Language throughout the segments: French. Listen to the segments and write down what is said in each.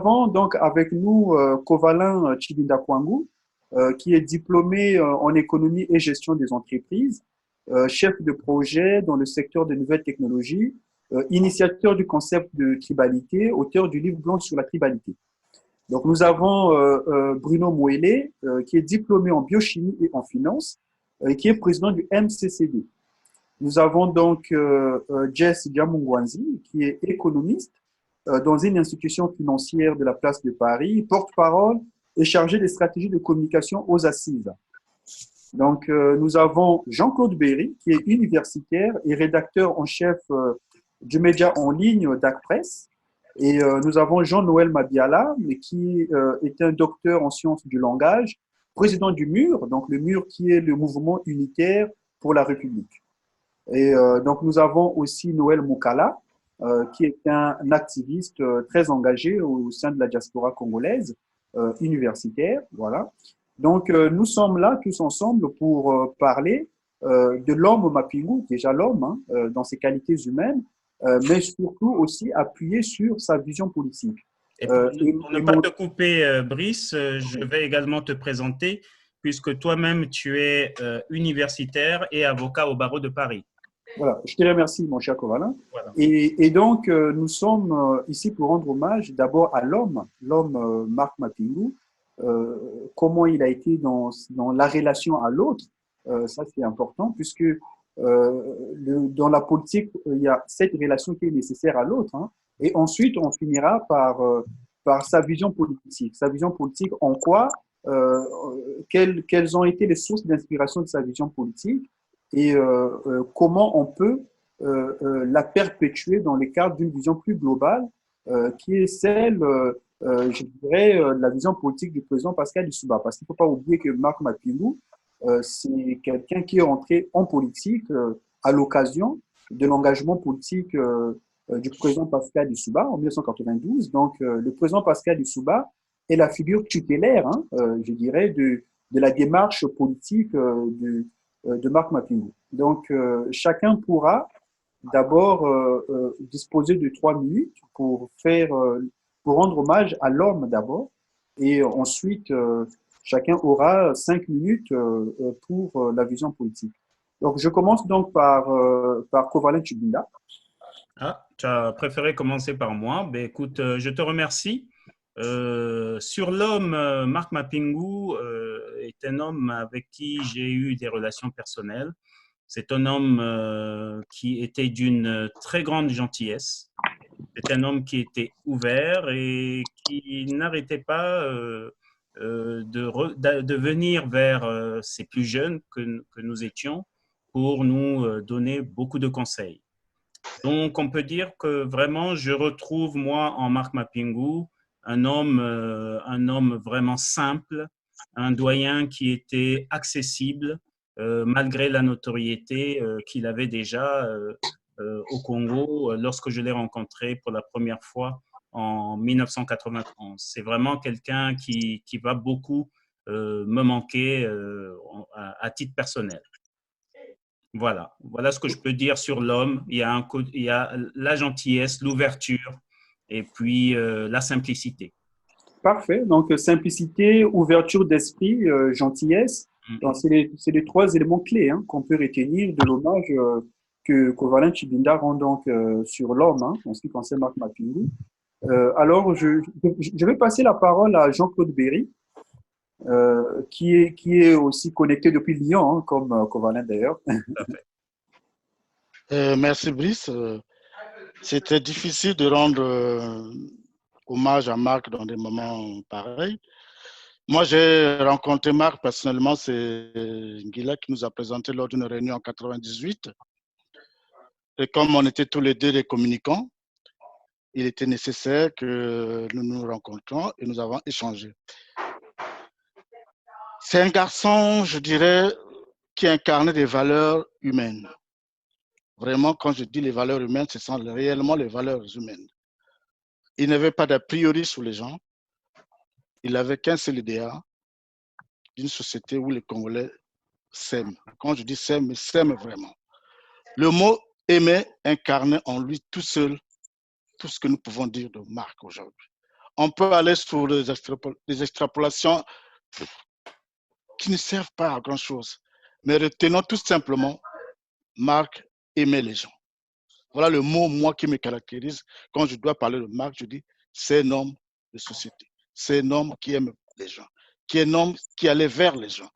avons donc avec nous Kovalin Chibinda Kwangu, qui est diplômé en économie et gestion des entreprises, chef de projet dans le secteur des nouvelles technologies, initiateur du concept de tribalité, auteur du livre blanc sur la tribalité. Donc nous avons Bruno Mouele, qui est diplômé en biochimie et en finance, et qui est président du MCCD. Nous avons donc Jess Diamungwanzi, qui est économiste dans une institution financière de la place de Paris, porte-parole et chargé des stratégies de communication aux assises. Donc, nous avons Jean-Claude Berry, qui est universitaire et rédacteur en chef du média en ligne DAC Presse. Et nous avons Jean-Noël Mabiala, qui est un docteur en sciences du langage, président du MUR, donc le MUR qui est le mouvement unitaire pour la République. Et donc, nous avons aussi Noël Moukala, qui est un activiste très engagé au sein de la diaspora congolaise, universitaire, voilà. Donc, nous sommes là tous ensemble pour parler de l'homme Mapingu, déjà l'homme, hein, dans ses qualités humaines, mais surtout aussi appuyer sur sa vision politique. Et pour ne pas te couper, Brice, je vais également te présenter, puisque toi-même, tu es universitaire et avocat au barreau de Paris. Voilà, je te remercie, mon cher Kovalin. Voilà. Et donc, nous sommes ici pour rendre hommage d'abord à l'homme Marc Mapingu, comment il a été dans la relation à l'autre. Ça, c'est important, puisque dans la politique, il y a cette relation qui est nécessaire à l'autre. Hein, et ensuite, on finira par sa vision politique. Sa vision politique, en quoi, quelles ont été les sources d'inspiration de sa vision politique et comment on peut la perpétuer dans le cadre d'une vision plus globale qui est celle, je dirais, la vision politique du président Pascal Lissouba. Parce qu'il ne faut pas oublier que Marc Mapingu, c'est quelqu'un qui est entré en politique à l'occasion de l'engagement politique du président Pascal Lissouba en 1992. Donc, le président Pascal Lissouba est la figure tutélaire, hein, je dirais, de la démarche politique de Marc Mapingu. Donc, chacun pourra d'abord disposer de 3 minutes pour rendre hommage à l'homme d'abord, et ensuite chacun aura 5 minutes pour la vision politique. Donc, je commence donc par Kovalin Chibinda. Ah, tu as préféré commencer par moi. Ben, écoute, je te remercie. Sur l'homme, Marc Mapingu est un homme avec qui j'ai eu des relations personnelles. C'est un homme qui était d'une très grande gentillesse. C'est un homme qui était ouvert et qui n'arrêtait pas de venir vers ces plus jeunes que nous étions pour nous donner beaucoup de conseils. Donc, on peut dire que vraiment, je retrouve, moi, en Marc Mapingu, un homme vraiment simple, un doyen qui était accessible, malgré la notoriété qu'il avait déjà au Congo lorsque je l'ai rencontré pour la première fois en 1991. C'est vraiment quelqu'un qui va beaucoup me manquer à titre personnel. Voilà ce que je peux dire sur l'homme. Il y a la gentillesse, l'ouverture et puis la simplicité. Parfait. Donc, simplicité, ouverture d'esprit, gentillesse. C'est les 3 éléments clés hein, qu'on peut retenir de l'hommage que Kovalin Chibinda rend donc sur l'homme, hein, en ce qui concerne Marc Mapingu. Alors, je vais passer la parole à Jean-Claude Berry, qui est aussi connecté depuis Lyon, hein, comme Kovalin d'ailleurs. Merci Brice. C'était difficile de rendre hommage à Marc dans des moments pareils. Moi, j'ai rencontré Marc personnellement, c'est Ngila qui nous a présenté lors d'une réunion en 98. Et comme on était tous les deux des communicants, il était nécessaire que nous nous rencontrions et nous avons échangé. C'est un garçon, je dirais, qui incarnait des valeurs humaines. Vraiment, quand je dis les valeurs humaines, ce sont réellement les valeurs humaines. Il n'avait pas d'a priori sur les gens. Il n'avait qu'un seul idéal d'une société où les Congolais s'aiment. Quand je dis s'aiment, ils s'aiment vraiment. Le mot aimer incarnait en lui tout seul tout ce que nous pouvons dire de Marc aujourd'hui. on peut aller sur des extrapolations qui ne servent pas à grand-chose. Mais retenons tout simplement, Marc aimait les gens. Voilà le mot, moi, qui me caractérise. Quand je dois parler de Marc, je dis, c'est un homme de société. C'est un homme qui aime les gens, qui est un homme qui allait vers les gens.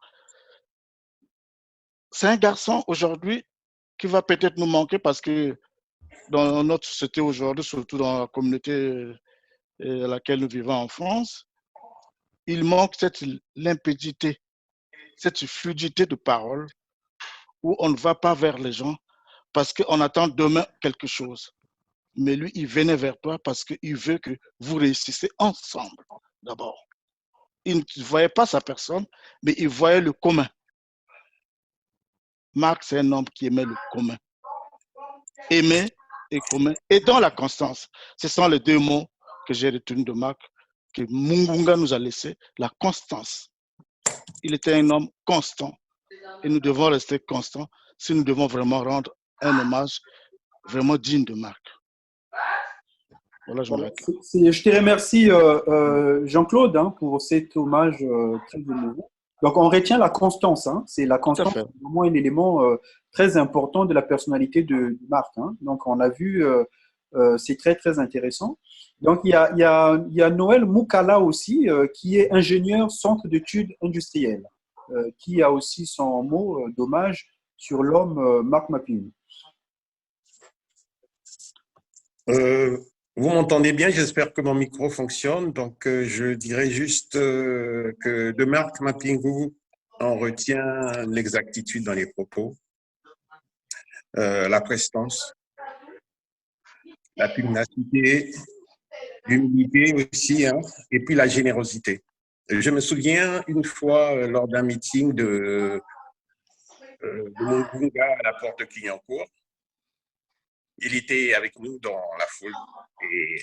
C'est un garçon aujourd'hui qui va peut-être nous manquer parce que dans notre société aujourd'hui, surtout dans la communauté à laquelle nous vivons en France, il manque cette limpidité, cette fluidité de parole où on ne va pas vers les gens parce qu'on attend demain quelque chose. Mais lui, il venait vers toi parce qu'il veut que vous réussissiez ensemble d'abord. Il ne voyait pas sa personne, mais il voyait le commun. Marc, c'est un homme qui aimait le commun. Aimer et commun. Et dans la constance. Ce sont les deux mots que j'ai retenus de Marc, que Mungunga nous a laissé, la constance. Il était un homme constant. Et nous devons rester constants si nous devons vraiment rendre un hommage vraiment digne de Marc. Voilà, je m'arrête là. Je te remercie, Jean-Claude, hein, pour cet hommage très émouvant. Donc, on retient la constance. Hein. C'est la constance, c'est vraiment un élément très important de la personnalité de Marc. Hein. Donc, on a vu, c'est très, très intéressant. Donc, il y a Noël Moukala aussi, qui est ingénieur centre d'études industrielles, qui a aussi son mot d'hommage sur l'homme Marc Maping. Vous m'entendez bien, j'espère que mon micro fonctionne. Donc, je dirais juste que de Marc Mapingu, on retient l'exactitude dans les propos, la prestance, la pugnacité, l'humilité aussi, hein, et puis la générosité. Je me souviens une fois lors d'un meeting de Mungunga à la porte de Clignancourt, il était avec nous dans la foule et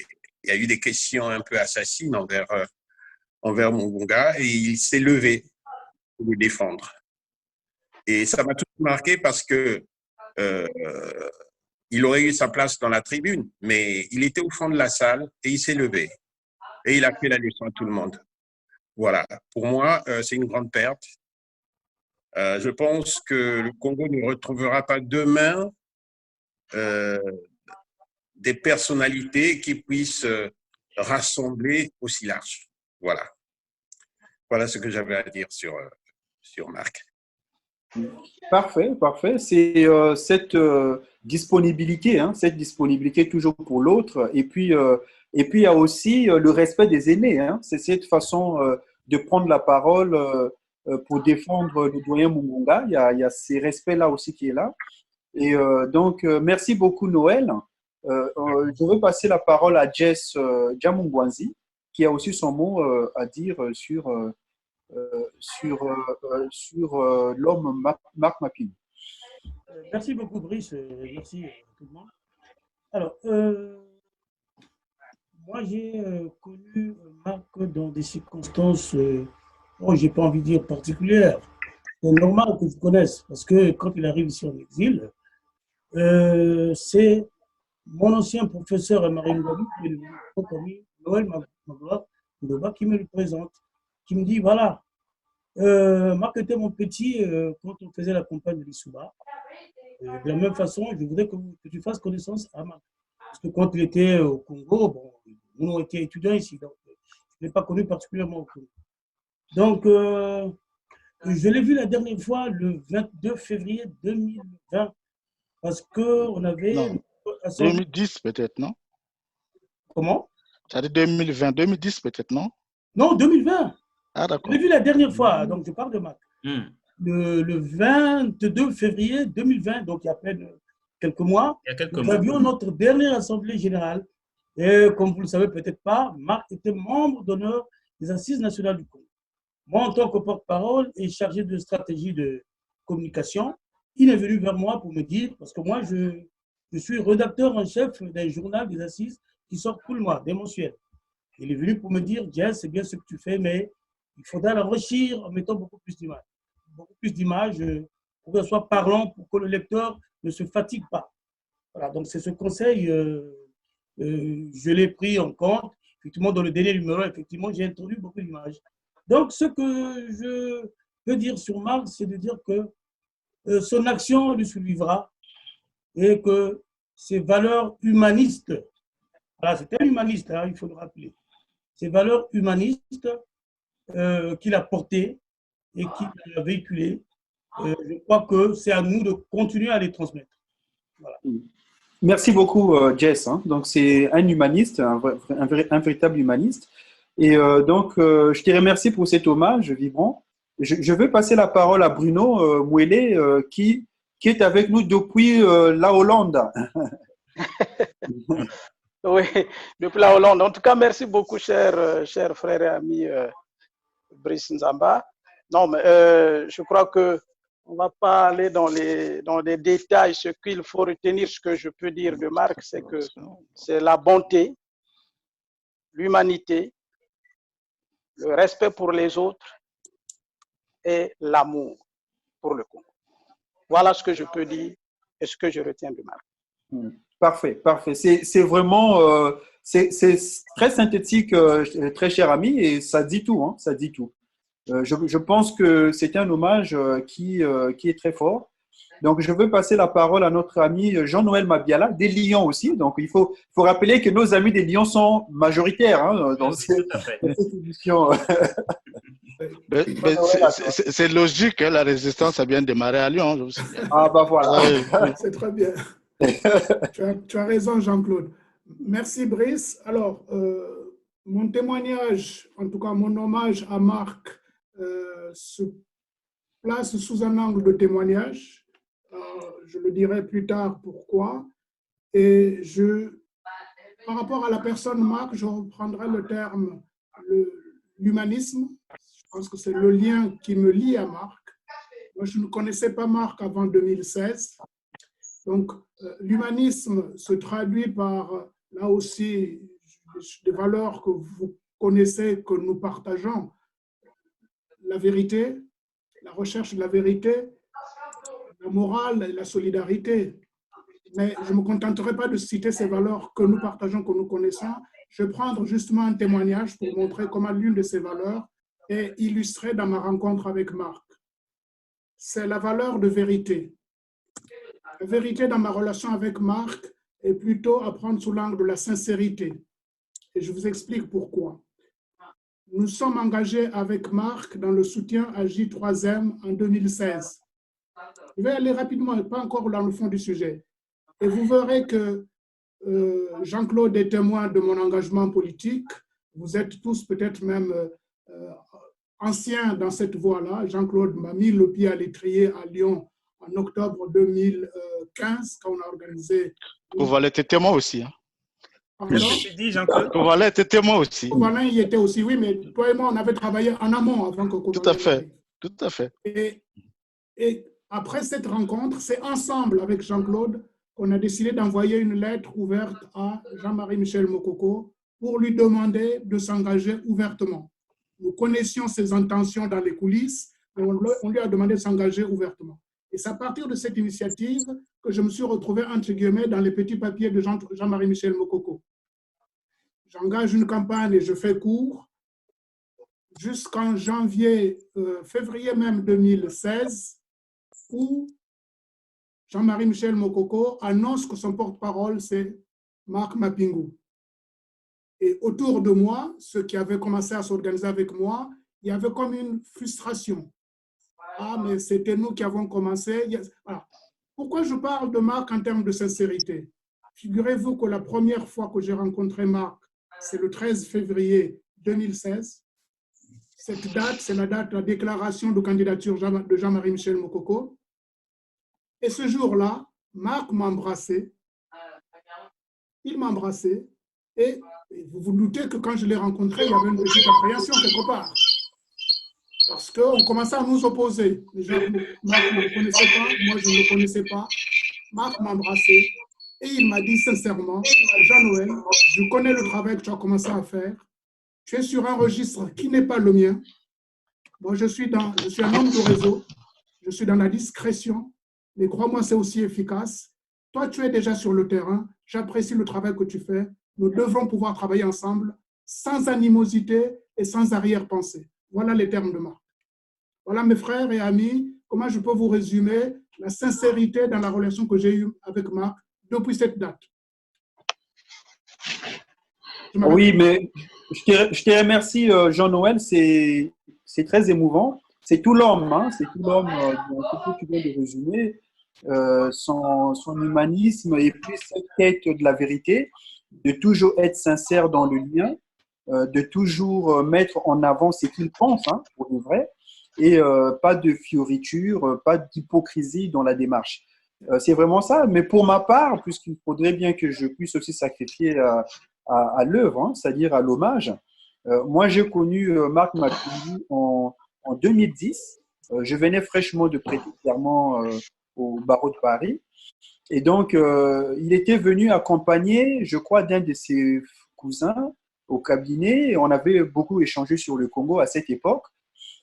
il y a eu des questions un peu assassines envers Mungunga et il s'est levé pour le défendre. Et ça m'a tout marqué parce que il aurait eu sa place dans la tribune, mais il était au fond de la salle et il s'est levé et il a fait la leçon à tout le monde. Voilà, pour moi, c'est une grande perte. Je pense que le Congo ne retrouvera pas demain des personnalités qui puissent rassembler aussi large. Voilà. Voilà ce que j'avais à dire sur Marc. Parfait, parfait. C'est cette disponibilité, hein, cette disponibilité toujours pour l'autre. Et puis, il y a aussi le respect des aînés. Hein. C'est cette façon de prendre la parole pour défendre le doyen Mungunga. Il y a ces respects-là aussi qui est là. Et donc, merci beaucoup, Noël. Je veux passer la parole à Jess Djamungwanzi, qui a aussi son mot à dire sur l'homme Marc Maping. Merci beaucoup, Brice. Merci à tout le monde. Alors, moi, j'ai connu Marc dans des circonstances, je n'ai pas envie de dire particulières. C'est normal que je connaisse, parce que quand il arrive ici en exil, c'est mon ancien professeur à Maringoli, Noël Magloire, qui me le présente, qui me dit, voilà, Marc était mon petit quand on faisait la campagne de l'Issouba. De la même façon, je voudrais que tu fasses connaissance à Marc. Parce que quand il était au Congo, bon, nous on était étudiants ici, donc je ne l'ai pas connu particulièrement au Congo. Donc, je l'ai vu la dernière fois le 22 février 2020, parce qu'on avait... Non, 2010 peut-être, non? Comment? Ça dit 2020, 2010 peut-être, non? Non, 2020. Ah, d'accord. Je l'ai vu la dernière fois, donc je parle de Marc. Le 22 février 2020, donc il y a à peine quelques mois, nous avions notre dernière assemblée générale. Et comme vous ne le savez peut-être pas, Marc était membre d'honneur des Assises nationales du Congo. Moi, en tant que porte-parole et chargé de stratégie de communication, il est venu vers moi pour me dire, parce que moi, je suis rédacteur en chef d'un journal des Assises qui sort tout le mois, des mensuels. Il est venu pour me dire, Jess, c'est bien ce que tu fais, mais il faudra l'enrichir en mettant beaucoup plus d'images. Beaucoup plus d'images pour que ce soit parlant, pour que le lecteur ne se fatigue pas. Voilà, donc c'est ce conseil, je l'ai pris en compte Effectivement, dans le dernier numéro, effectivement, j'ai introduit beaucoup d'images. Donc, ce que je peux dire sur Marx, c'est de dire que son action lui survivra et que ses valeurs humanistes, voilà, c'est un humaniste, hein, il faut le rappeler, ses valeurs humanistes qu'il a portées et qu'il a véhiculées, je crois que c'est à nous de continuer à les transmettre. Voilà. Merci beaucoup, Jess. Hein. Donc, c'est un humaniste, un véritable humaniste. Et je te remercie pour cet hommage vibrant. Je veux passer la parole à Bruno Mouélé, qui est avec nous depuis la Hollande. Oui, depuis la Hollande. En tout cas, merci beaucoup, cher frère et ami Brice Nzamba. Non, mais je crois que on ne va pas aller dans les détails. Ce qu'il faut retenir, ce que je peux dire de Marx, c'est que c'est la bonté, l'humanité, le respect pour les autres et l'amour pour le Congo. Voilà ce que je peux dire et ce que je retiens de Marx. Parfait, parfait. C'est vraiment c'est très synthétique, très cher ami, et ça dit tout, hein, ça dit tout. Je pense que c'est un hommage qui est très fort. Donc, je veux passer la parole à notre ami Jean-Noël Mabiala, des Lions aussi. Donc, il faut rappeler que nos amis des Lions sont majoritaires hein, dans cette émission. C'est logique, hein, la résistance a bien démarré à Lyon. Ah, bah voilà. C'est très bien. Tu as raison, Jean-Claude. Merci, Brice. Alors, mon témoignage, en tout cas mon hommage à Marc, se place sous un angle de témoignage. Je le dirai plus tard pourquoi. Et par rapport à la personne Marc, je reprendrai le terme l'humanisme. Je pense que c'est le lien qui me lie à Marc. Moi, je ne connaissais pas Marc avant 2016. Donc, l'humanisme se traduit par, là aussi, des valeurs que vous connaissez, que nous partageons. La vérité, la recherche de la vérité, la morale et la solidarité. Mais je ne me contenterai pas de citer ces valeurs que nous partageons, que nous connaissons. Je vais prendre justement un témoignage pour montrer comment l'une de ces valeurs est illustrée dans ma rencontre avec Marc. C'est la valeur de vérité. La vérité dans ma relation avec Marc est plutôt à prendre sous l'angle de la sincérité. Et je vous explique pourquoi. Nous sommes engagés avec Marc dans le soutien à J3M en 2016. Je vais aller rapidement, pas encore dans le fond du sujet. Et vous verrez que Jean-Claude est témoin de mon engagement politique. Vous êtes tous peut-être même anciens dans cette voie-là. Jean-Claude m'a mis le pied à l'étrier à Lyon en octobre 2015, quand on a organisé… Kouvalet était témoin aussi. Hein. Kouvalet était témoin aussi. Kouvalet y était aussi, oui, mais toi et moi, on avait travaillé en amont avant que Kouvalet… Tout à fait, tout à fait. Et après cette rencontre, c'est ensemble avec Jean-Claude qu'on a décidé d'envoyer une lettre ouverte à Jean-Marie Michel Mokoko pour lui demander de s'engager ouvertement. Nous connaissions ses intentions dans les coulisses, mais on lui a demandé de s'engager ouvertement. Et c'est à partir de cette initiative que je me suis retrouvé, entre guillemets, dans les petits papiers de Jean-Marie Michel Mokoko. J'engage une campagne et je fais court jusqu'en février même 2016, où Jean-Marie Michel Mokoko annonce que son porte-parole, c'est Marc Mapingu. Et autour de moi, ceux qui avaient commencé à s'organiser avec moi, il y avait comme une frustration. Ah, mais c'était nous qui avons commencé. Voilà. Pourquoi je parle de Marc en termes de sincérité? Figurez-vous que la première fois que j'ai rencontré Marc, c'est le 13 février 2016. Cette date, c'est la date de la déclaration de candidature de Jean-Marie Michel Mokoko. Et ce jour-là, Marc m'a embrassé. Il m'a embrassé. Et vous vous doutez que quand je l'ai rencontré, il y avait une petite appréhension quelque part. Parce qu'on commençait à nous opposer. Les gens, Marc ne le connaissait pas, moi je ne le connaissais pas. Marc m'a embrassé et il m'a dit sincèrement, Jean-Noël, je connais le travail que tu as commencé à faire. Tu es sur un registre qui n'est pas le mien. Moi, je suis un homme de réseau. Je suis dans la discrétion. Mais crois-moi, c'est aussi efficace. Toi, tu es déjà sur le terrain. J'apprécie le travail que tu fais. Nous devons pouvoir travailler ensemble. sans animosité et sans arrière-pensée. Voilà les termes de Marc. Voilà, mes frères et amis, comment je peux vous résumer la sincérité dans la relation que j'ai eue avec Marc depuis cette date. Oui, mais je te remercie, Jean-Noël, c'est très émouvant. C'est tout l'homme, hein, c'est tout l'homme, ce que tu viens de résumer, son humanisme et puis cette quête de la vérité, de toujours être sincère dans le lien, de toujours mettre en avant ce qu'il pense, hein, pour le vrai, et pas de fioriture, pas d'hypocrisie dans la démarche. C'est vraiment ça. Mais pour ma part, puisqu'il faudrait bien que je puisse aussi sacrifier à l'œuvre, hein, c'est-à-dire à l'hommage, moi j'ai connu Marc Mapingu en 2010. Je venais fraîchement de prêter serment au barreau de Paris. Et donc, il était venu accompagner, je crois, d'un de ses cousins au cabinet. Et on avait beaucoup échangé sur le Congo à cette époque.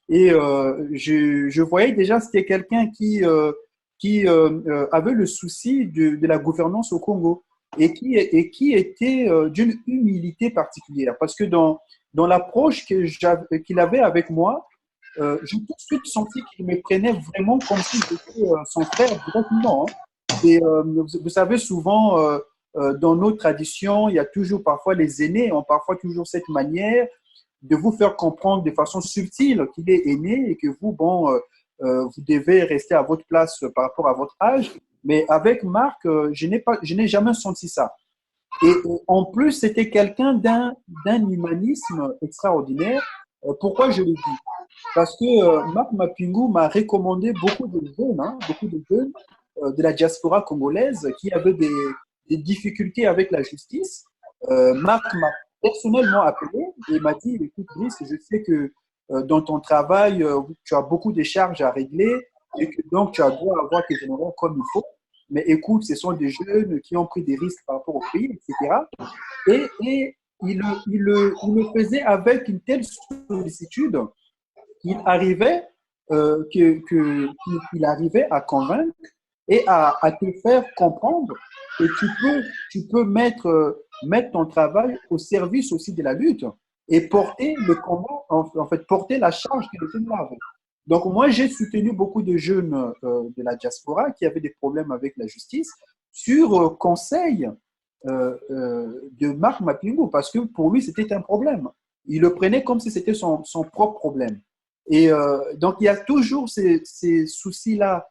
Et je voyais déjà c'était quelqu'un qui avait le souci de la gouvernance au Congo et qui était d'une humilité particulière. Parce que dans l'approche qu'il avait avec moi, j'ai tout de suite senti qu'il me prenait vraiment comme si j'étais son frère directement. Hein. Et vous savez, souvent, dans nos traditions, il y a toujours parfois les aînés ont parfois toujours cette manière de vous faire comprendre de façon subtile qu'il est aîné et que vous, bon, vous devez rester à votre place par rapport à votre âge. Mais avec Marc, je n'ai jamais senti ça. Et en plus, c'était quelqu'un d'un humanisme extraordinaire. Pourquoi je le dis? Parce que Marc Mapingu m'a recommandé beaucoup de jeunes de la diaspora congolaise qui avaient des difficultés avec la justice. Marc m'a personnellement appelé et m'a dit, écoute Brice, je sais que dans ton travail, tu as beaucoup de charges à régler et que donc tu as droit à avoir tes honoraires comme il faut. Mais écoute, ce sont des jeunes qui ont pris des risques par rapport au pays, etc. Et il le faisait avec une telle sollicitude qu'il arrivait, qu'il arrivait à convaincre et à te faire comprendre que tu peux mettre ton travail au service aussi de la lutte et porter le combat, en fait, porter la charge que les jeunes avaient. Donc, moi, j'ai soutenu beaucoup de jeunes de la diaspora qui avaient des problèmes avec la justice sur conseil de Marc Mapingu parce que pour lui, c'était un problème. Il le prenait comme si c'était son propre problème. Et donc, il y a toujours ces soucis-là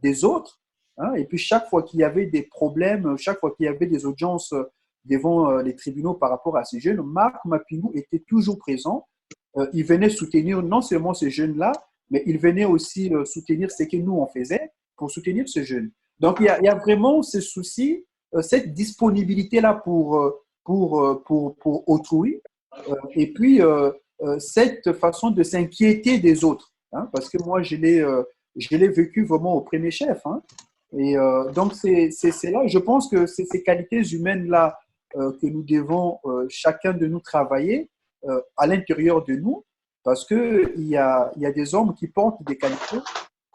des autres. Hein, et puis, chaque fois qu'il y avait des problèmes, chaque fois qu'il y avait des audiences devant les tribunaux par rapport à ces jeunes, Marc Mapingu était toujours présent. Il venait soutenir non seulement ces jeunes-là, mais il venait aussi soutenir ce que nous, on faisait pour soutenir ces jeunes. Donc, il y a vraiment ce souci, cette disponibilité-là pour autrui. Et puis, cette façon de s'inquiéter des autres. Hein, parce que moi, je l'ai vécu vraiment au premier chef. Hein. Et donc, c'est là, je pense que c'est ces qualités humaines-là que nous devons chacun de nous travailler à l'intérieur de nous, parce qu'il y a des hommes qui portent des qualités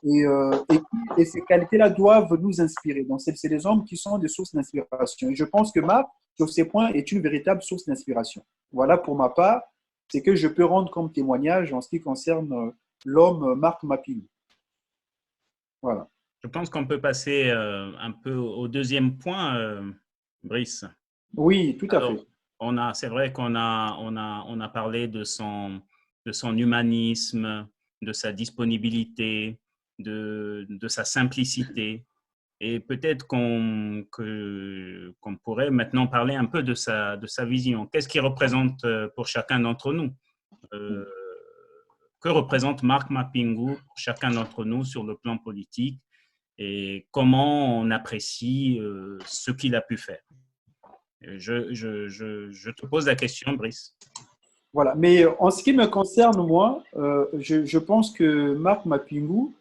et ces qualités-là doivent nous inspirer. Donc, c'est des hommes qui sont des sources d'inspiration. Et je pense que Marc, sur ces points, est une véritable source d'inspiration. Voilà pour ma part, c'est que je peux rendre comme témoignage en ce qui concerne l'homme Marc Mapingu. Voilà. Je pense qu'on peut passer un peu au deuxième point, Brice. Oui, tout à fait. C'est vrai qu'on a parlé de son humanisme, de sa disponibilité, de sa simplicité. Et peut-être qu'on pourrait maintenant parler un peu de sa vision. Qu'est-ce qu'il représente pour chacun d'entre nous? Que représente Marc Mapingu pour chacun d'entre nous sur le plan politique et comment on apprécie ce qu'il a pu faire? Je te pose la question, Brice. Voilà, mais en ce qui me concerne, moi, je pense que Marc Mapingu,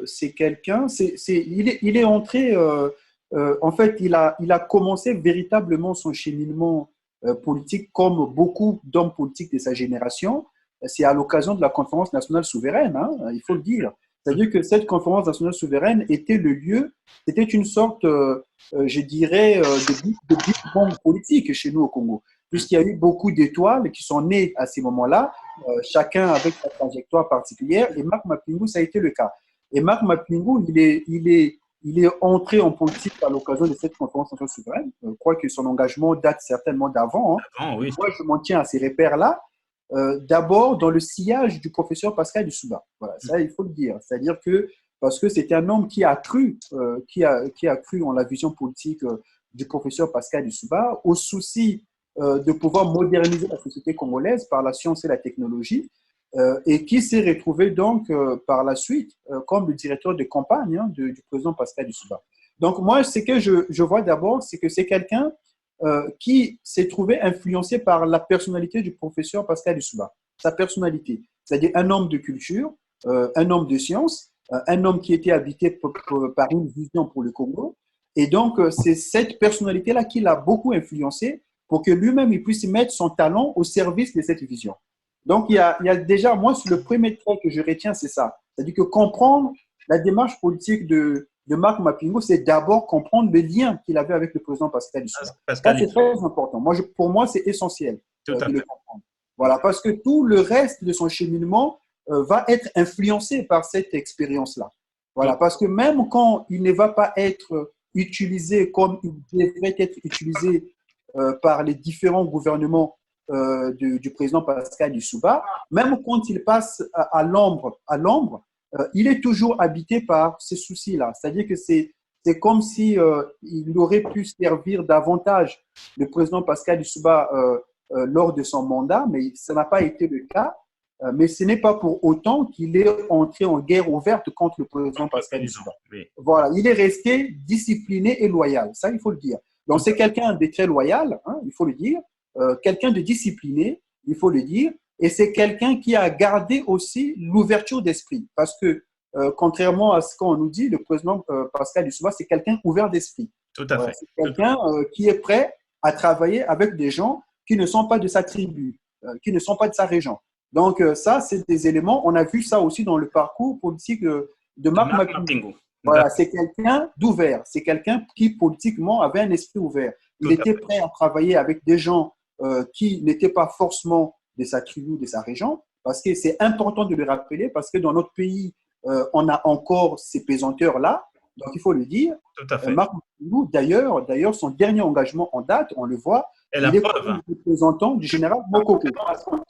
c'est quelqu'un, il est entré, en fait, il a commencé véritablement son cheminement politique comme beaucoup d'hommes politiques de sa génération. C'est à l'occasion de la conférence nationale souveraine, hein, il faut le dire. C'est-à-dire que cette conférence nationale souveraine était le lieu, c'était une sorte, je dirais, de big bang politique chez nous au Congo. puisqu'il y a eu beaucoup d'étoiles qui sont nées à ces moments-là, chacun avec sa trajectoire particulière, et Marc Mapingu, ça a été le cas. Et Marc Mapingu, il est entré en politique à l'occasion de cette conférence nationale souveraine. Je crois que son engagement date certainement d'avant. Hein. Oui. Moi, je m'en tiens à ces repères-là. D'abord, dans le sillage du professeur Pascal Lissouba. Voilà, ça, il faut le dire. C'est-à-dire que, parce que c'était un homme qui a cru en la vision politique du professeur Pascal Lissouba, au souci de pouvoir moderniser la société congolaise par la science et la technologie, et qui s'est retrouvé donc par la suite comme le directeur de campagne du président Pascal Lissouba. Donc moi, ce que je vois d'abord, c'est que c'est quelqu'un qui s'est trouvé influencé par la personnalité du professeur Pascal Lissouba, sa personnalité, c'est-à-dire un homme de culture, un homme de science, un homme qui était habité par une vision pour le Congo. Et donc, c'est cette personnalité-là qui l'a beaucoup influencé pour que lui-même il puisse mettre son talent au service de cette vision. Donc, il y a déjà, moi, le premier trait que je retiens, c'est ça. C'est-à-dire que comprendre la démarche politique de Marc Mapingu, c'est d'abord comprendre le lien qu'il avait avec le président Pascal Lissouba. Ça, c'est très important. Pour moi, c'est essentiel de le comprendre. Voilà, parce que tout le reste de son cheminement va être influencé par cette expérience-là. Voilà, parce que même quand il ne va pas être utilisé comme il devrait être utilisé par les différents gouvernements du président Pascal Lissouba, même quand il passe à l'ombre, il est toujours habité par ces soucis-là. C'est-à-dire que c'est comme si il aurait pu servir davantage le président Pascal Lissouba lors de son mandat, mais ça n'a pas été le cas. Mais ce n'est pas pour autant qu'il est entré en guerre ouverte contre le président Pascal Lissouba. Oui. Voilà, il est resté discipliné et loyal, ça il faut le dire. Donc c'est quelqu'un de très loyal, hein, il faut le dire, quelqu'un de discipliné, il faut le dire, et c'est quelqu'un qui a gardé aussi l'ouverture d'esprit, parce que contrairement à ce qu'on nous dit, le président Pascal Lissouba, c'est quelqu'un ouvert d'esprit. Tout à fait. C'est quelqu'un qui est prêt à travailler avec des gens qui ne sont pas de sa tribu, qui ne sont pas de sa région. Donc ça, c'est des éléments, on a vu ça aussi dans le parcours politique de Marc Mapingu. Voilà, c'est quelqu'un d'ouvert, c'est quelqu'un qui politiquement avait un esprit ouvert. Il était prêt à travailler avec des gens qui n'étaient pas forcément de sa tribu, de sa région, parce que c'est important de le rappeler, parce que dans notre pays, on a encore ces pesanteurs-là, donc il faut le dire. Tout à fait. Marc Mapingu, d'ailleurs, son dernier engagement en date, on le voit, il est le représentant du général Mokoko.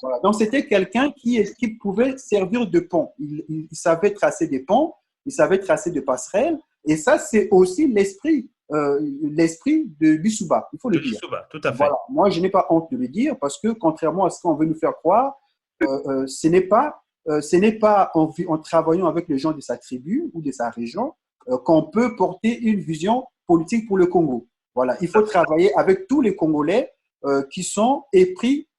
Voilà. Donc c'était quelqu'un qui pouvait servir de pont. Il savait tracer des ponts, il savait tracer des passerelles, et ça c'est aussi l'esprit de Lissouba, il faut le dire. Lissouba, tout à fait. Voilà. Moi je n'ai pas honte de le dire, parce que contrairement à ce qu'on veut nous faire croire, ce n'est pas en travaillant avec les gens de sa tribu ou de sa région qu'on peut porter une vision politique pour le Congo. Voilà, il faut travailler avec tous les Congolais qui sont épris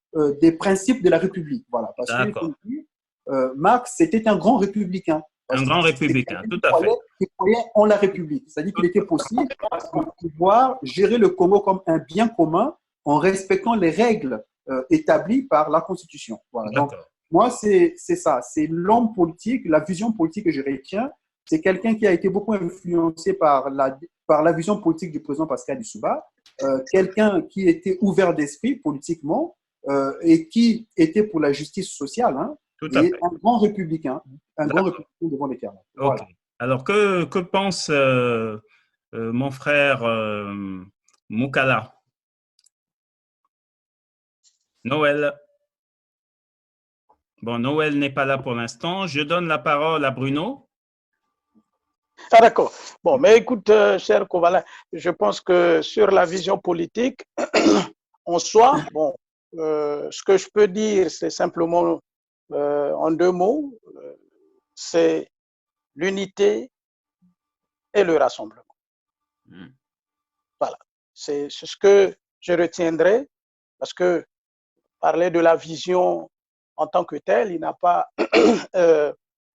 des principes de la République. Voilà, parce que Marx, c'était un grand républicain. Un grand républicain, tout à fait. Il croyait en la République. C'est-à-dire qu'il était possible de pouvoir gérer le Congo comme un bien commun en respectant les règles établies par la Constitution. Voilà. Donc, moi, c'est ça. C'est l'homme politique, la vision politique que je retiens. C'est quelqu'un qui a été beaucoup influencé par la vision politique du président Pascal Lissouba, quelqu'un qui était ouvert d'esprit politiquement et qui était pour la justice sociale, hein, et un grand républicain devant les termes. Voilà. Okay. Alors, que pense mon frère Moukala? Noël. Bon, Noël n'est pas là pour l'instant. Je donne la parole à Bruno. Ah d'accord. Bon, mais écoute, cher Kovalin, je pense que sur la vision politique, en soi, bon, ce que je peux dire, c'est simplement en deux mots, c'est l'unité et le rassemblement. Voilà, c'est ce que je retiendrai, parce que parler de la vision en tant que telle, il n'a pas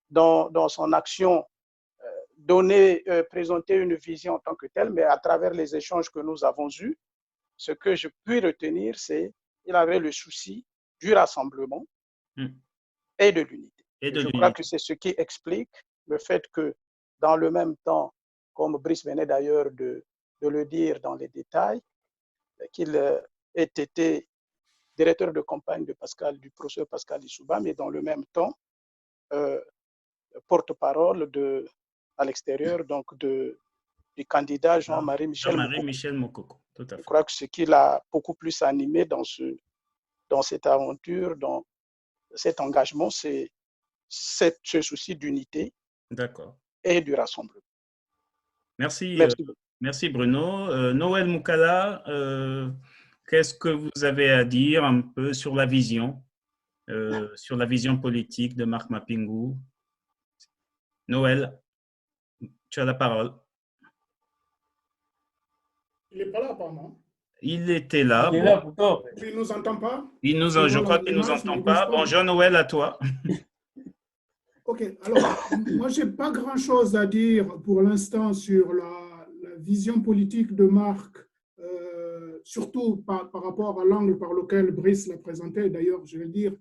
dans son action présenter une vision en tant que telle, mais à travers les échanges que nous avons eus, ce que je puis retenir, c'est qu'il avait le souci du rassemblement et de l'unité. Je crois que c'est ce qui explique le fait que dans le même temps, comme Brice venait d'ailleurs de le dire dans les détails, qu'il ait été directeur de campagne du professeur Pascal Lissouba, mais dans le même temps, porte-parole à l'extérieur donc du candidat Jean-Marie Michel Mokoko. Tout à fait. Je crois que ce qui l'a beaucoup plus animé dans cette aventure, dans cet engagement, c'est ce souci d'unité et du rassemblement. Merci, merci Bruno. Noël Moukala, qu'est-ce que vous avez à dire un peu sur la vision politique de Marc Mapingou? Noël, tu as la parole. Il n'est pas là, apparemment. Il était là. Il est là pourtant. Il ne nous entend pas. Je crois qu'il ne nous entend pas. Bonjour Noël, à toi. Ok, alors, moi, je n'ai pas grand-chose à dire pour l'instant sur la vision politique de Marc, surtout par rapport à l'angle par lequel Brice l'a présenté. D'ailleurs, je vais dire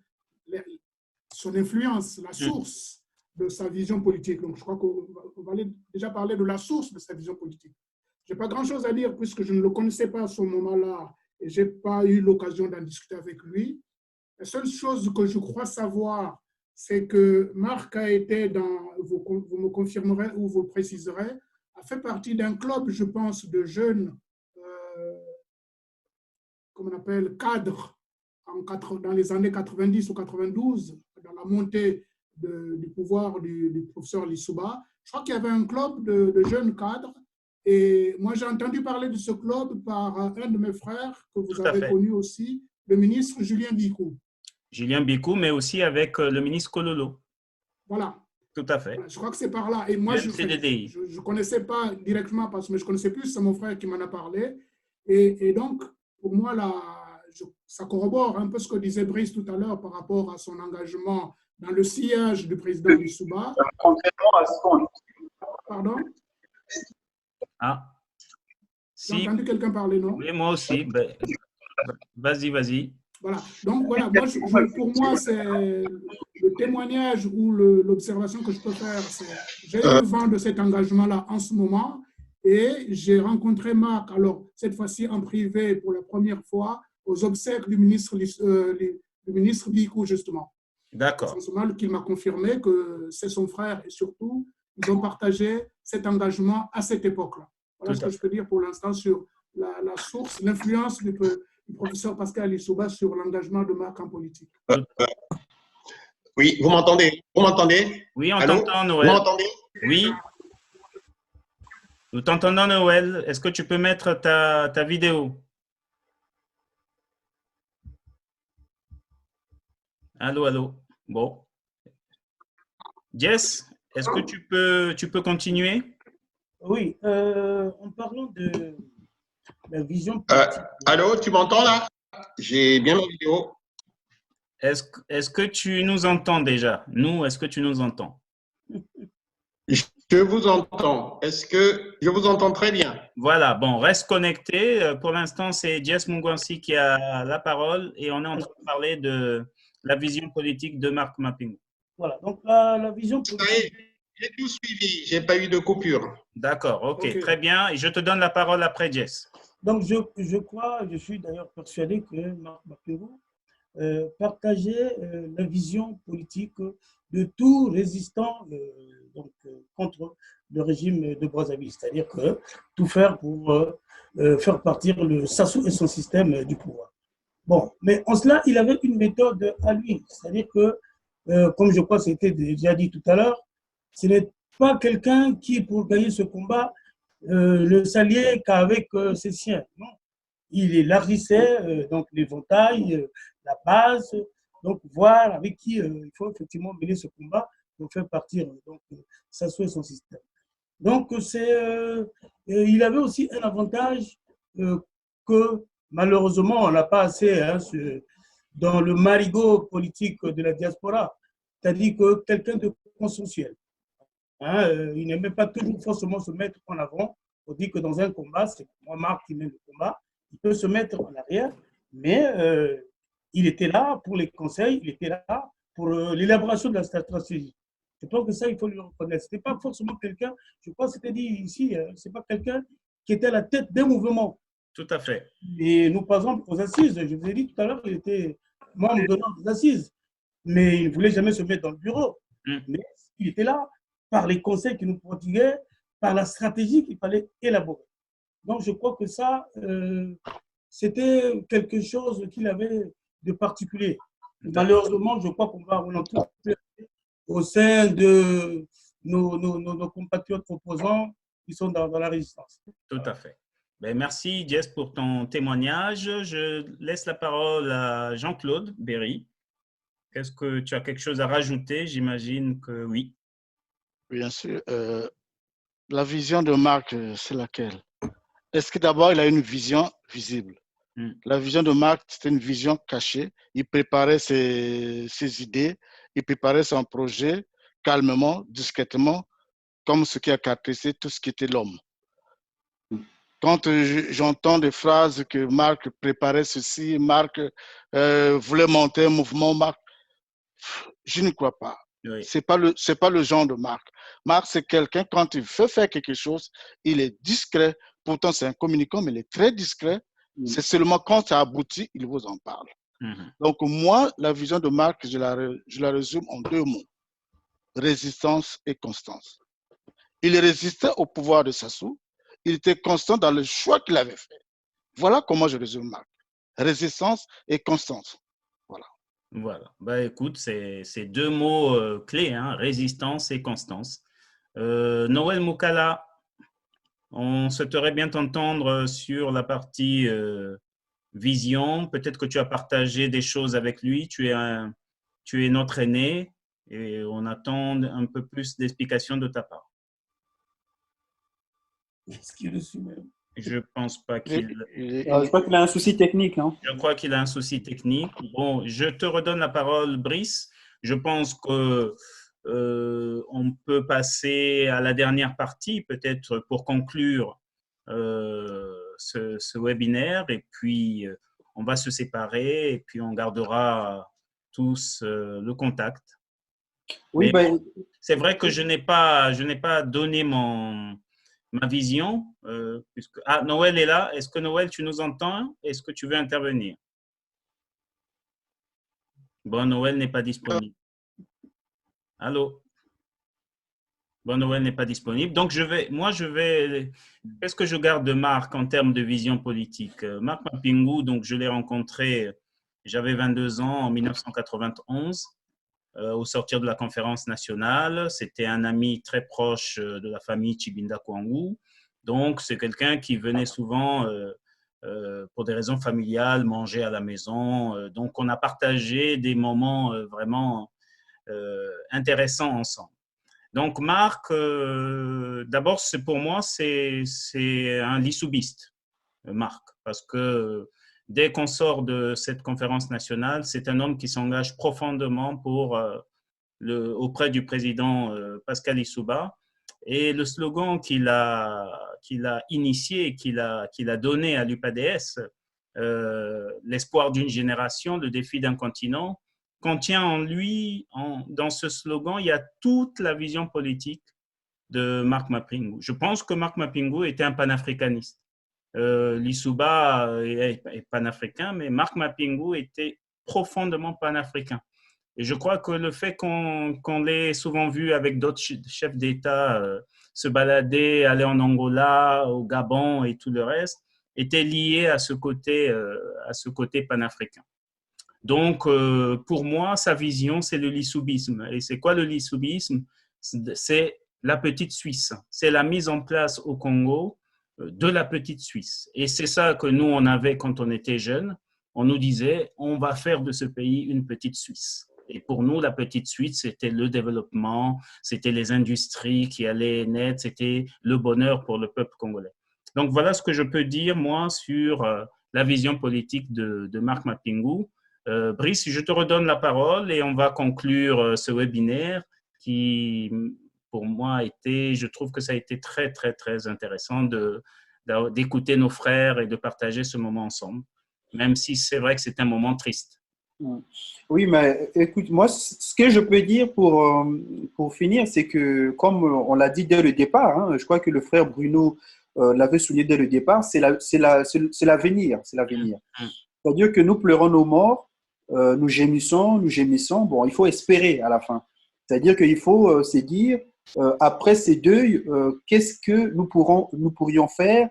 son influence, la source de sa vision politique. Donc, je crois qu'on va déjà parler de la source de sa vision politique. Je n'ai pas grand-chose à dire puisque je ne le connaissais pas à ce moment-là et je n'ai pas eu l'occasion d'en discuter avec lui. La seule chose que je crois savoir, c'est que Marc a été vous me confirmerez ou vous le préciserez, a fait partie d'un club, je pense, de jeunes, comme on appelle, cadres, dans les années 90 ou 92, dans la montée du pouvoir du professeur Lissouba. Je crois qu'il y avait un club de jeunes cadres. Et moi, j'ai entendu parler de ce club par un de mes frères que vous avez connu aussi, le ministre Julien Bicou. Julien Bicou, mais aussi avec le ministre Kololo. Voilà. Tout à fait. Voilà, je crois que c'est par là. Et moi, je ne connaissais pas directement, mais je connaissais plus, c'est mon frère qui m'en a parlé. Et donc, pour moi, ça corrobore un peu ce que disait Brice tout à l'heure par rapport à son engagement dans le sillage du président Lissouba. Contrairement à ce qu'on... Pardon? Ah. J'ai entendu quelqu'un parler, non? Oui, moi aussi. Ben, vas-y. Voilà. Donc, voilà, pour moi, c'est le témoignage ou l'observation que je peux faire. J'ai eu le vent de cet engagement-là en ce moment et j'ai rencontré Marc, alors cette fois-ci en privé pour la première fois, aux obsèques du ministre Bicou, justement. D'accord. C'est mal qu'il m'a confirmé que c'est son frère et surtout, ils ont partagé cet engagement à cette époque-là. Voilà ce que je peux dire pour l'instant sur la source, l'influence du professeur Pascal Lissouba sur l'engagement de Marc en politique. Oui, vous m'entendez? Oui, on t'entend, Noël. Vous m'entendez? Oui. Nous t'entendons, Noël. Est-ce que tu peux mettre ta vidéo? Allô. Bon. Jess, est-ce que tu peux continuer? Oui, en parlant de la vision politique. Allô, tu m'entends là? J'ai bien ma vidéo. Est-ce que tu nous entends déjà? Nous, est-ce que tu nous entends? Je vous entends. Est-ce que je vous entends très bien? Voilà, bon, reste connecté. Pour l'instant, c'est Jess Mungwansi qui a la parole et on est en train de parler de la vision politique de Marc Mapingou. Voilà, donc la vision politique. J'ai tout suivi, je n'ai pas eu de coupure. D'accord, ok, très bien. Et je te donne la parole après, Jess. Donc, je suis d'ailleurs persuadé que Marc Mapingou partageait la vision politique de tout résistant contre le régime de Brazzaville, c'est-à-dire que tout faire pour faire partir le Sassou et son système du pouvoir. Bon, mais en cela, il avait une méthode à lui, c'est-à-dire que, comme je crois que c'était déjà dit tout à l'heure, ce n'est pas quelqu'un qui, pour gagner ce combat, ne s'alliait qu'avec ses siens. Non, il élargissait donc l'éventail, la base, donc voir avec qui il faut effectivement mener ce combat pour faire partir donc Sassou et son système. Donc il avait aussi un avantage que malheureusement on n'a pas assez dans le marigot politique de la diaspora, c'est-à-dire que quelqu'un de consensuel. Il n'aimait pas toujours forcément se mettre en avant. On dit que dans un combat, c'est moi Marc qui mène le combat, il peut se mettre en arrière, mais il était là pour les conseils, il était là pour l'élaboration de la stratégie. Je pense que ça, il faut le reconnaître. Ce n'était pas forcément quelqu'un, je crois que c'était dit ici, ce n'est pas quelqu'un qui était à la tête d'un mouvement. Tout à fait. Et nous passons aux assises. Je vous ai dit tout à l'heure qu'il était membre d'honneur des assises, mais il ne voulait jamais se mettre dans le bureau. Mais il était là par les conseils qu'il nous prodiguait, par la stratégie qu'il fallait élaborer. Donc, je crois que ça, c'était quelque chose qu'il avait de particulier. Malheureusement, je crois qu'on va en trouver au sein de nos compatriotes opposants qui sont dans la résistance. Tout à fait. Ben, merci, Jess, pour ton témoignage. Je laisse la parole à Jean-Claude Berry. Est-ce que tu as quelque chose à rajouter? J'imagine que oui. Bien sûr. La vision de Marc, c'est laquelle? Est-ce que d'abord, il a une vision visible? La vision de Marc, c'était une vision cachée. Il préparait ses idées, il préparait son projet calmement, discrètement, comme ce qui a caractérisé tout ce qui était l'homme. Quand j'entends des phrases que Marc préparait ceci, Marc voulait monter un mouvement, Marc, je ne crois pas. Oui. C'est pas le genre de Marc. Marc, c'est quelqu'un, quand il veut faire quelque chose, il est discret. Pourtant, c'est un communicant, mais il est très discret. C'est seulement quand ça aboutit, il vous en parle. Donc, moi, la vision de Marc, je la résume en 2 mots. Résistance et constance. Il résistait au pouvoir de Sassou. Il était constant dans le choix qu'il avait fait. Voilà comment je résume Marc. Résistance et constance. Voilà. Voilà. Bah, écoute, c'est 2 mots clés, hein, résistance et constance. Noël Moukala, on souhaiterait bien t'entendre sur la partie vision. Peut-être que tu as partagé des choses avec lui. Tu es notre aîné et on attend un peu plus d'explications de ta part. Est-ce qu'il le suit même? Je pense pas qu'il… Je crois qu'il a un souci technique. Hein. Je crois qu'il a un souci technique. Bon, je te redonne la parole, Brice. Je pense que on peut passer à la dernière partie, peut-être pour conclure ce webinaire. Et puis, on va se séparer et puis on gardera tous le contact. Oui, ben… C'est vrai que je n'ai pas donné ma vision, puisque… Ah, Noël est là. Est-ce que Noël, tu nous entends? Est-ce que tu veux intervenir? Bon, Noël n'est pas disponible. Allô? Bon, Noël n'est pas disponible. Donc, qu'est-ce que je garde de Marc en termes de vision politique? Marc Mapingou, donc je l'ai rencontré, j'avais 22 ans en 1991. Au sortir de la conférence nationale. C'était un ami très proche de la famille Tshibinda Kwangu. Donc, c'est quelqu'un qui venait souvent, pour des raisons familiales, manger à la maison. Donc, on a partagé des moments vraiment intéressants ensemble. Donc, Marc, d'abord, pour moi, c'est un lissoubiste, Marc, parce que dès qu'on sort de cette conférence nationale, c'est un homme qui s'engage profondément auprès du président Pascal Lissouba. Et le slogan qu'il a initié, qu'il a donné à l'UPADS, l'espoir d'une génération, le défi d'un continent, contient en lui, dans ce slogan, il y a toute la vision politique de Marc Mapingou. Je pense que Marc Mapingou était un panafricaniste. Lissouba est panafricain, mais Marc Mapingou était profondément panafricain. Et je crois que le fait qu'on l'ait souvent vu avec d'autres chefs d'État se balader, aller en Angola, au Gabon et tout le reste, était lié à ce côté panafricain. Donc, pour moi, sa vision, c'est le lissoubisme. Et c'est quoi le lissoubisme? C'est la petite Suisse. C'est la mise en place au Congo de la petite Suisse. Et c'est ça que nous, on avait quand on était jeunes. On nous disait, on va faire de ce pays une petite Suisse. Et pour nous, la petite Suisse, c'était le développement, c'était les industries qui allaient naître, c'était le bonheur pour le peuple congolais. Donc, voilà ce que je peux dire, moi, sur la vision politique de Marc Mapingou. Brice, je te redonne la parole et on va conclure ce webinaire qui, pour moi, je trouve que ça a été très, très, très intéressant d'écouter nos frères et de partager ce moment ensemble, même si c'est vrai que c'est un moment triste. Oui, mais écoute, moi, ce que je peux dire pour finir, c'est que, comme on l'a dit dès le départ, hein, je crois que le frère Bruno l'avait souligné dès le départ, c'est l'avenir. C'est-à-dire que nous pleurons nos morts, nous gémissons. Bon, il faut espérer à la fin. C'est-à-dire qu'il faut se dire, après ces deuils, qu'est-ce que nous pourrions faire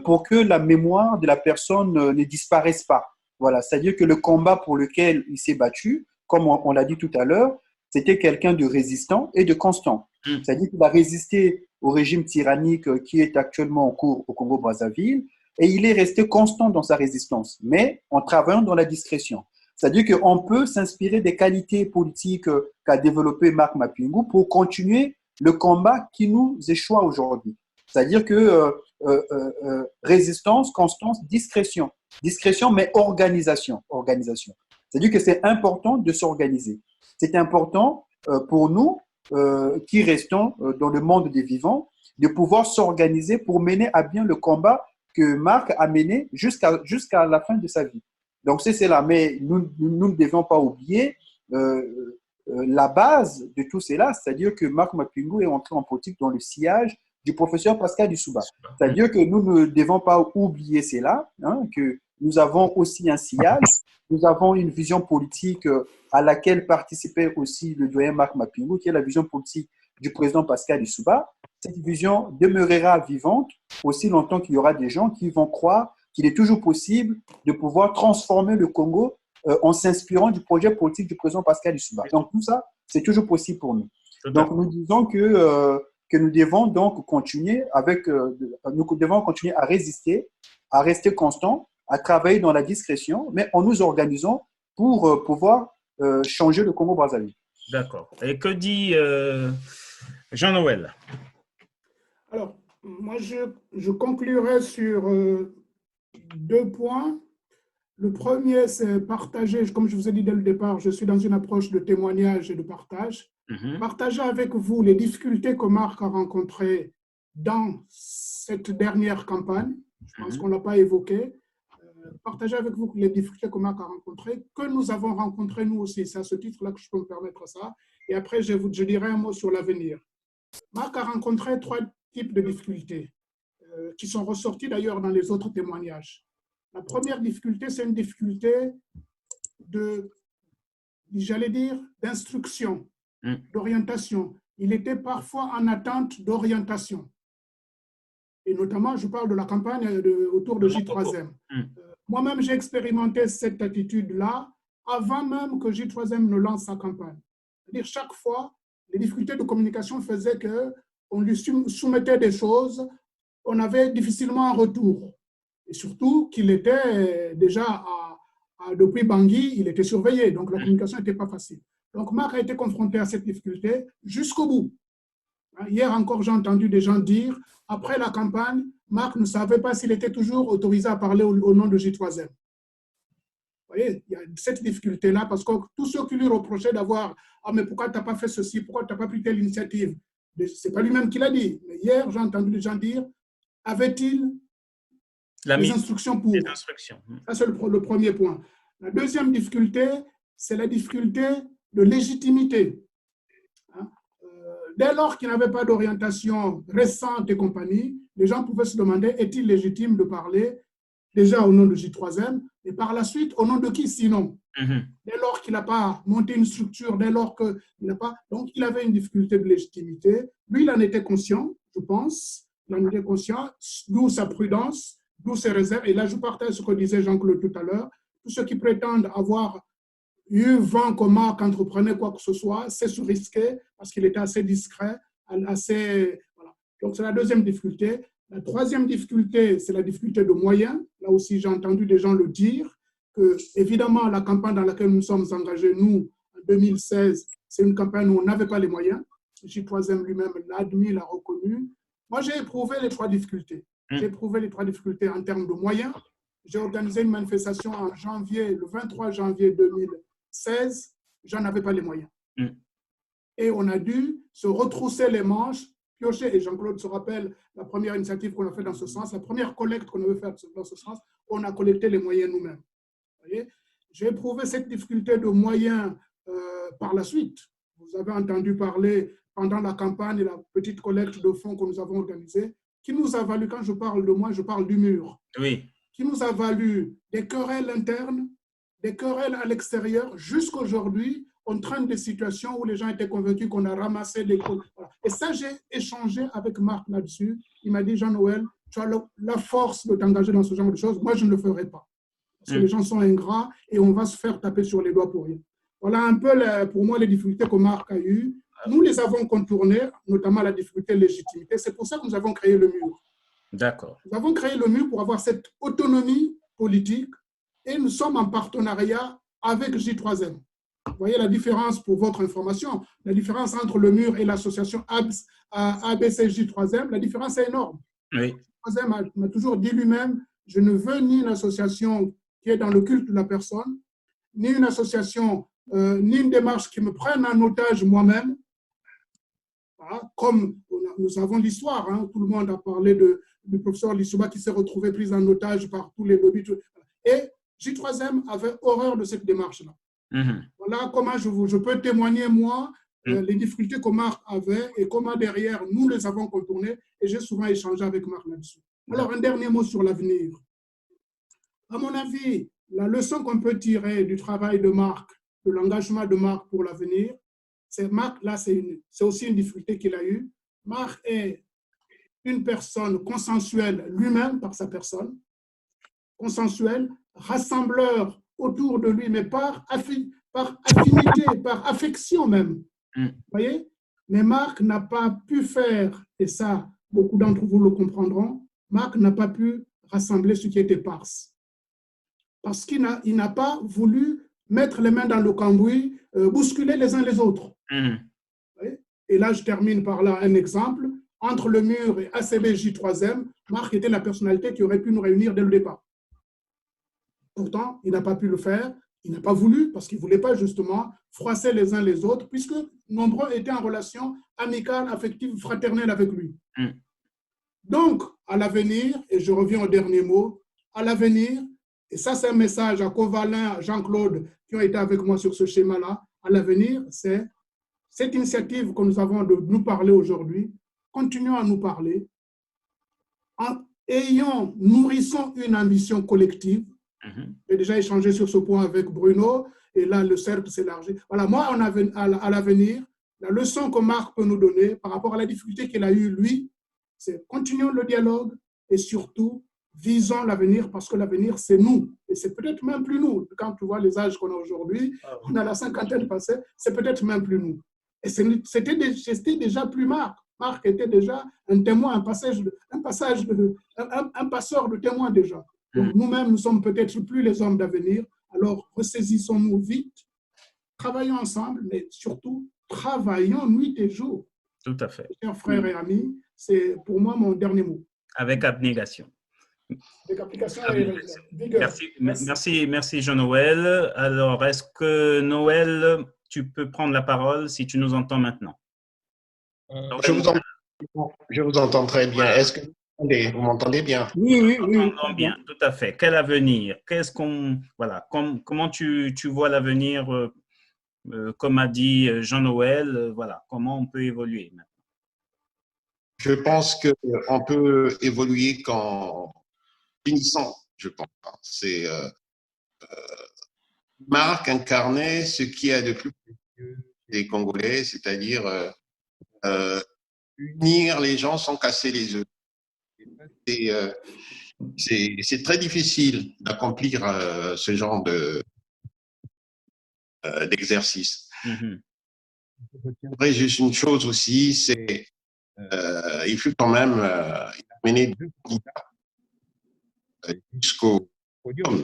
pour que la mémoire de la personne ne disparaisse pas. Voilà, c'est-à-dire que le combat pour lequel il s'est battu, comme on l'a dit tout à l'heure, c'était quelqu'un de résistant et de constant. C'est-à-dire qu'il a résisté au régime tyrannique qui est actuellement en cours au Congo-Brazzaville et il est resté constant dans sa résistance, mais en travaillant dans la discrétion. C'est-à-dire qu'on peut s'inspirer des qualités politiques qu'a développé Marc Mapingu pour continuer le combat qui nous échoue aujourd'hui. C'est-à-dire que résistance, constance, discrétion. Discrétion, mais organisation. C'est-à-dire que c'est important de s'organiser. C'est important pour nous qui restons dans le monde des vivants de pouvoir s'organiser pour mener à bien le combat que Marc a mené jusqu'à la fin de sa vie. Donc, c'est là. Mais nous ne devons pas oublier la base de tout cela, c'est-à-dire que Marc Mapingu est entré en politique dans le sillage du professeur Pascal Lissouba. C'est-à-dire que nous ne devons pas oublier cela, que nous avons aussi un sillage, nous avons une vision politique à laquelle participait aussi le doyen Marc Mapingu, qui est la vision politique du président Pascal Lissouba. Cette vision demeurera vivante aussi longtemps qu'il y aura des gens qui vont croire qu'il est toujours possible de pouvoir transformer le Congo en s'inspirant du projet politique du président Pascal Lissouba. Donc tout ça, c'est toujours possible pour nous. Donc nous disons que nous devons donc continuer à résister, à rester constants, à travailler dans la discrétion, mais en nous organisant pour pouvoir changer le Congo-Brazzaville. D'accord. Et que dit Jean-Noël? Alors, moi, je conclurai sur 2 points. Le premier, c'est partager, comme je vous ai dit dès le départ, je suis dans une approche de témoignage et de partage. Partager avec vous les difficultés que Marc a rencontrées dans cette dernière campagne. Je pense qu'on ne l'a pas évoqué. Partager avec vous les difficultés que Marc a rencontrées, que nous avons rencontrées nous aussi. C'est à ce titre-là que je peux me permettre ça. Et après, je dirai un mot sur l'avenir. Marc a rencontré 3 types de difficultés qui sont ressorties d'ailleurs dans les autres témoignages. La première difficulté, c'est une difficulté d'instruction, d'orientation. Il était parfois en attente d'orientation. Et notamment, je parle de la campagne autour de J3M. Moi-même, j'ai expérimenté cette attitude-là avant même que J3M ne lance sa campagne. C'est-à-dire, chaque fois, les difficultés de communication faisaient qu'on lui soumettait des choses, on avait difficilement un retour. Et surtout qu'il était déjà, depuis Bangui, il était surveillé, donc la communication n'était pas facile. Donc Marc a été confronté à cette difficulté jusqu'au bout. Hier encore, j'ai entendu des gens dire, après la campagne, Marc ne savait pas s'il était toujours autorisé à parler au nom de J3M. Vous voyez, il y a cette difficulté-là, parce que tous ceux qui lui reprochaient d'avoir « Ah, mais pourquoi tu n'as pas fait ceci? Pourquoi tu n'as pas pris telle initiative ?» Ce n'est pas lui-même qui l'a dit. Mais hier, j'ai entendu des gens dire « Avait-il les instructions pour ?» Ça, c'est le premier point. La deuxième difficulté, c'est la difficulté de légitimité. Dès lors qu'il n'avait pas d'orientation récente et compagnie, les gens pouvaient se demander, est-il légitime de parler déjà au nom de J3M et par la suite, au nom de qui sinon? Dès lors qu'il n'a pas monté une structure, dès lors qu'il n'a pas... Donc, il avait une difficulté de légitimité. Lui, il en était conscient, je pense. Il en était conscient, d'où sa prudence, d'où ses réserves. Et là, je partage ce que disait Jean-Claude tout à l'heure. Tous ceux qui prétendent avoir eu vent que Marc entreprenait quoi que ce soit, c'est se risquer parce qu'il était assez discret, assez... Voilà. Donc, c'est la deuxième difficulté. La troisième difficulté, c'est la difficulté de moyens. Là aussi, j'ai entendu des gens le dire, que, évidemment, la campagne dans laquelle nous sommes engagés, nous, en 2016, c'est une campagne où on n'avait pas les moyens. J3M lui-même l'a admis, l'a reconnu. Moi, j'ai éprouvé les 3 difficultés. J'ai éprouvé les 3 difficultés en termes de moyens. J'ai organisé une manifestation en janvier, le 23 janvier 2016. J'en avais pas les moyens. Et on a dû se retrousser les manches, piocher. Et Jean-Claude se rappelle la première initiative qu'on a faite dans ce sens, la première collecte qu'on avait faite dans ce sens, on a collecté les moyens nous-mêmes. J'ai éprouvé cette difficulté de moyens par la suite. Vous avez entendu parler pendant la campagne et la petite collecte de fonds que nous avons organisée. qui nous a valu, quand je parle de moi, je parle du mur, oui, qui nous a valu des querelles internes, des querelles à l'extérieur, jusqu'à aujourd'hui, on traîne des situations où les gens étaient convaincus qu'on a ramassé des cours. Voilà. Et ça, j'ai échangé avec Marc là-dessus. Il m'a dit, Jean-Noël, tu as la force de t'engager dans ce genre de choses. Moi, je ne le ferai pas. Parce que les gens sont ingrats et on va se faire taper sur les doigts pour rien. Voilà un peu, pour moi, les difficultés que Marc a eues. Nous les avons contournées, notamment la difficulté de légitimité. C'est pour ça que nous avons créé le mur. D'accord. Nous avons créé le mur pour avoir cette autonomie politique et nous sommes en partenariat avec J3M. Vous voyez la différence, pour votre information, la différence entre le mur et l'association ABCJ3M, la différence est énorme. Oui. J3M m'a toujours dit lui-même, je ne veux ni une association qui est dans le culte de la personne, ni une association, ni une démarche qui me prenne en otage moi-même. Voilà. Comme nous avons l'histoire, hein, tout le monde a parlé du professeur Lissouba qui s'est retrouvé pris en otage par tous les lobbies. Et J3M avait horreur de cette démarche-là. Voilà comment je peux témoigner, moi, les difficultés que Marc avait et comment derrière, nous les avons contournées. Et j'ai souvent échangé avec Marc là-dessus. Alors, un dernier mot sur l'avenir. À mon avis, la leçon qu'on peut tirer du travail de Marc, de l'engagement de Marc pour l'avenir, c'est Marc, là, c'est aussi une difficulté qu'il a eue. Marc est une personne consensuelle lui-même par sa personne, consensuelle, rassembleur autour de lui, mais par affinité, par affection même. Vous voyez? Mais Marc n'a pas pu faire, et ça, beaucoup d'entre vous le comprendront, Marc n'a pas pu rassembler ce qui était parse. Parce qu'il n'a pas voulu mettre les mains dans le cambouis, bousculer les uns les autres. Et là, je termine par là un exemple. Entre le mur et ACBJ3M, Marc était la personnalité qui aurait pu nous réunir dès le départ. Pourtant, il n'a pas pu le faire. Il n'a pas voulu, parce qu'il ne voulait pas justement froisser les uns les autres, puisque nombreux étaient en relation amicale, affective, fraternelle avec lui. Donc, à l'avenir, et je reviens au dernier mot, à l'avenir, et ça c'est un message à Covalin, à Jean-Claude, qui ont été avec moi sur ce schéma-là, à l'avenir, c'est cette initiative que nous avons de nous parler aujourd'hui, continuons à nous parler, nourrissons une ambition collective. J'ai déjà échangé sur ce point avec Bruno, et là, le cercle s'élargit. Voilà, moi, à l'avenir, la leçon que Marc peut nous donner par rapport à la difficulté qu'il a eue, lui, c'est continuons le dialogue et surtout, visons l'avenir parce que l'avenir, c'est nous. Et c'est peut-être même plus nous. Quand tu vois les âges qu'on a aujourd'hui, on a la cinquantaine passée, c'est peut-être même plus nous. Et c'était déjà plus Marc. Marc était déjà un témoin, un passeur de témoins déjà. Donc nous-mêmes, nous sommes peut-être plus les hommes d'avenir. Alors, ressaisissons-nous vite, travaillons ensemble, mais surtout, travaillons nuit et jour. Tout à fait. Chers frères et amis, c'est pour moi mon dernier mot. Avec abnégation. Avec application et vigueur. Merci Jean-Noël. Alors, est-ce que Noël, tu peux prendre la parole si tu nous entends maintenant? Je vous entends très bien. Est-ce que vous m'entendez bien? Oui. Nous entendons bien, tout à fait. Quel avenir? Voilà, comment tu vois l'avenir, comme a dit Jean-Noël, voilà, comment on peut évoluer maintenant? Je pense qu'on peut évoluer qu'en finissant, je pense. C'est Marc incarnait ce qu'il y a de plus précieux des Congolais, c'est-à-dire unir les gens sans casser les œufs. C'est très difficile d'accomplir ce genre d'exercice. Je retiendrai juste une chose aussi, c'est il fut quand même mener 2 candidats jusqu'au podium.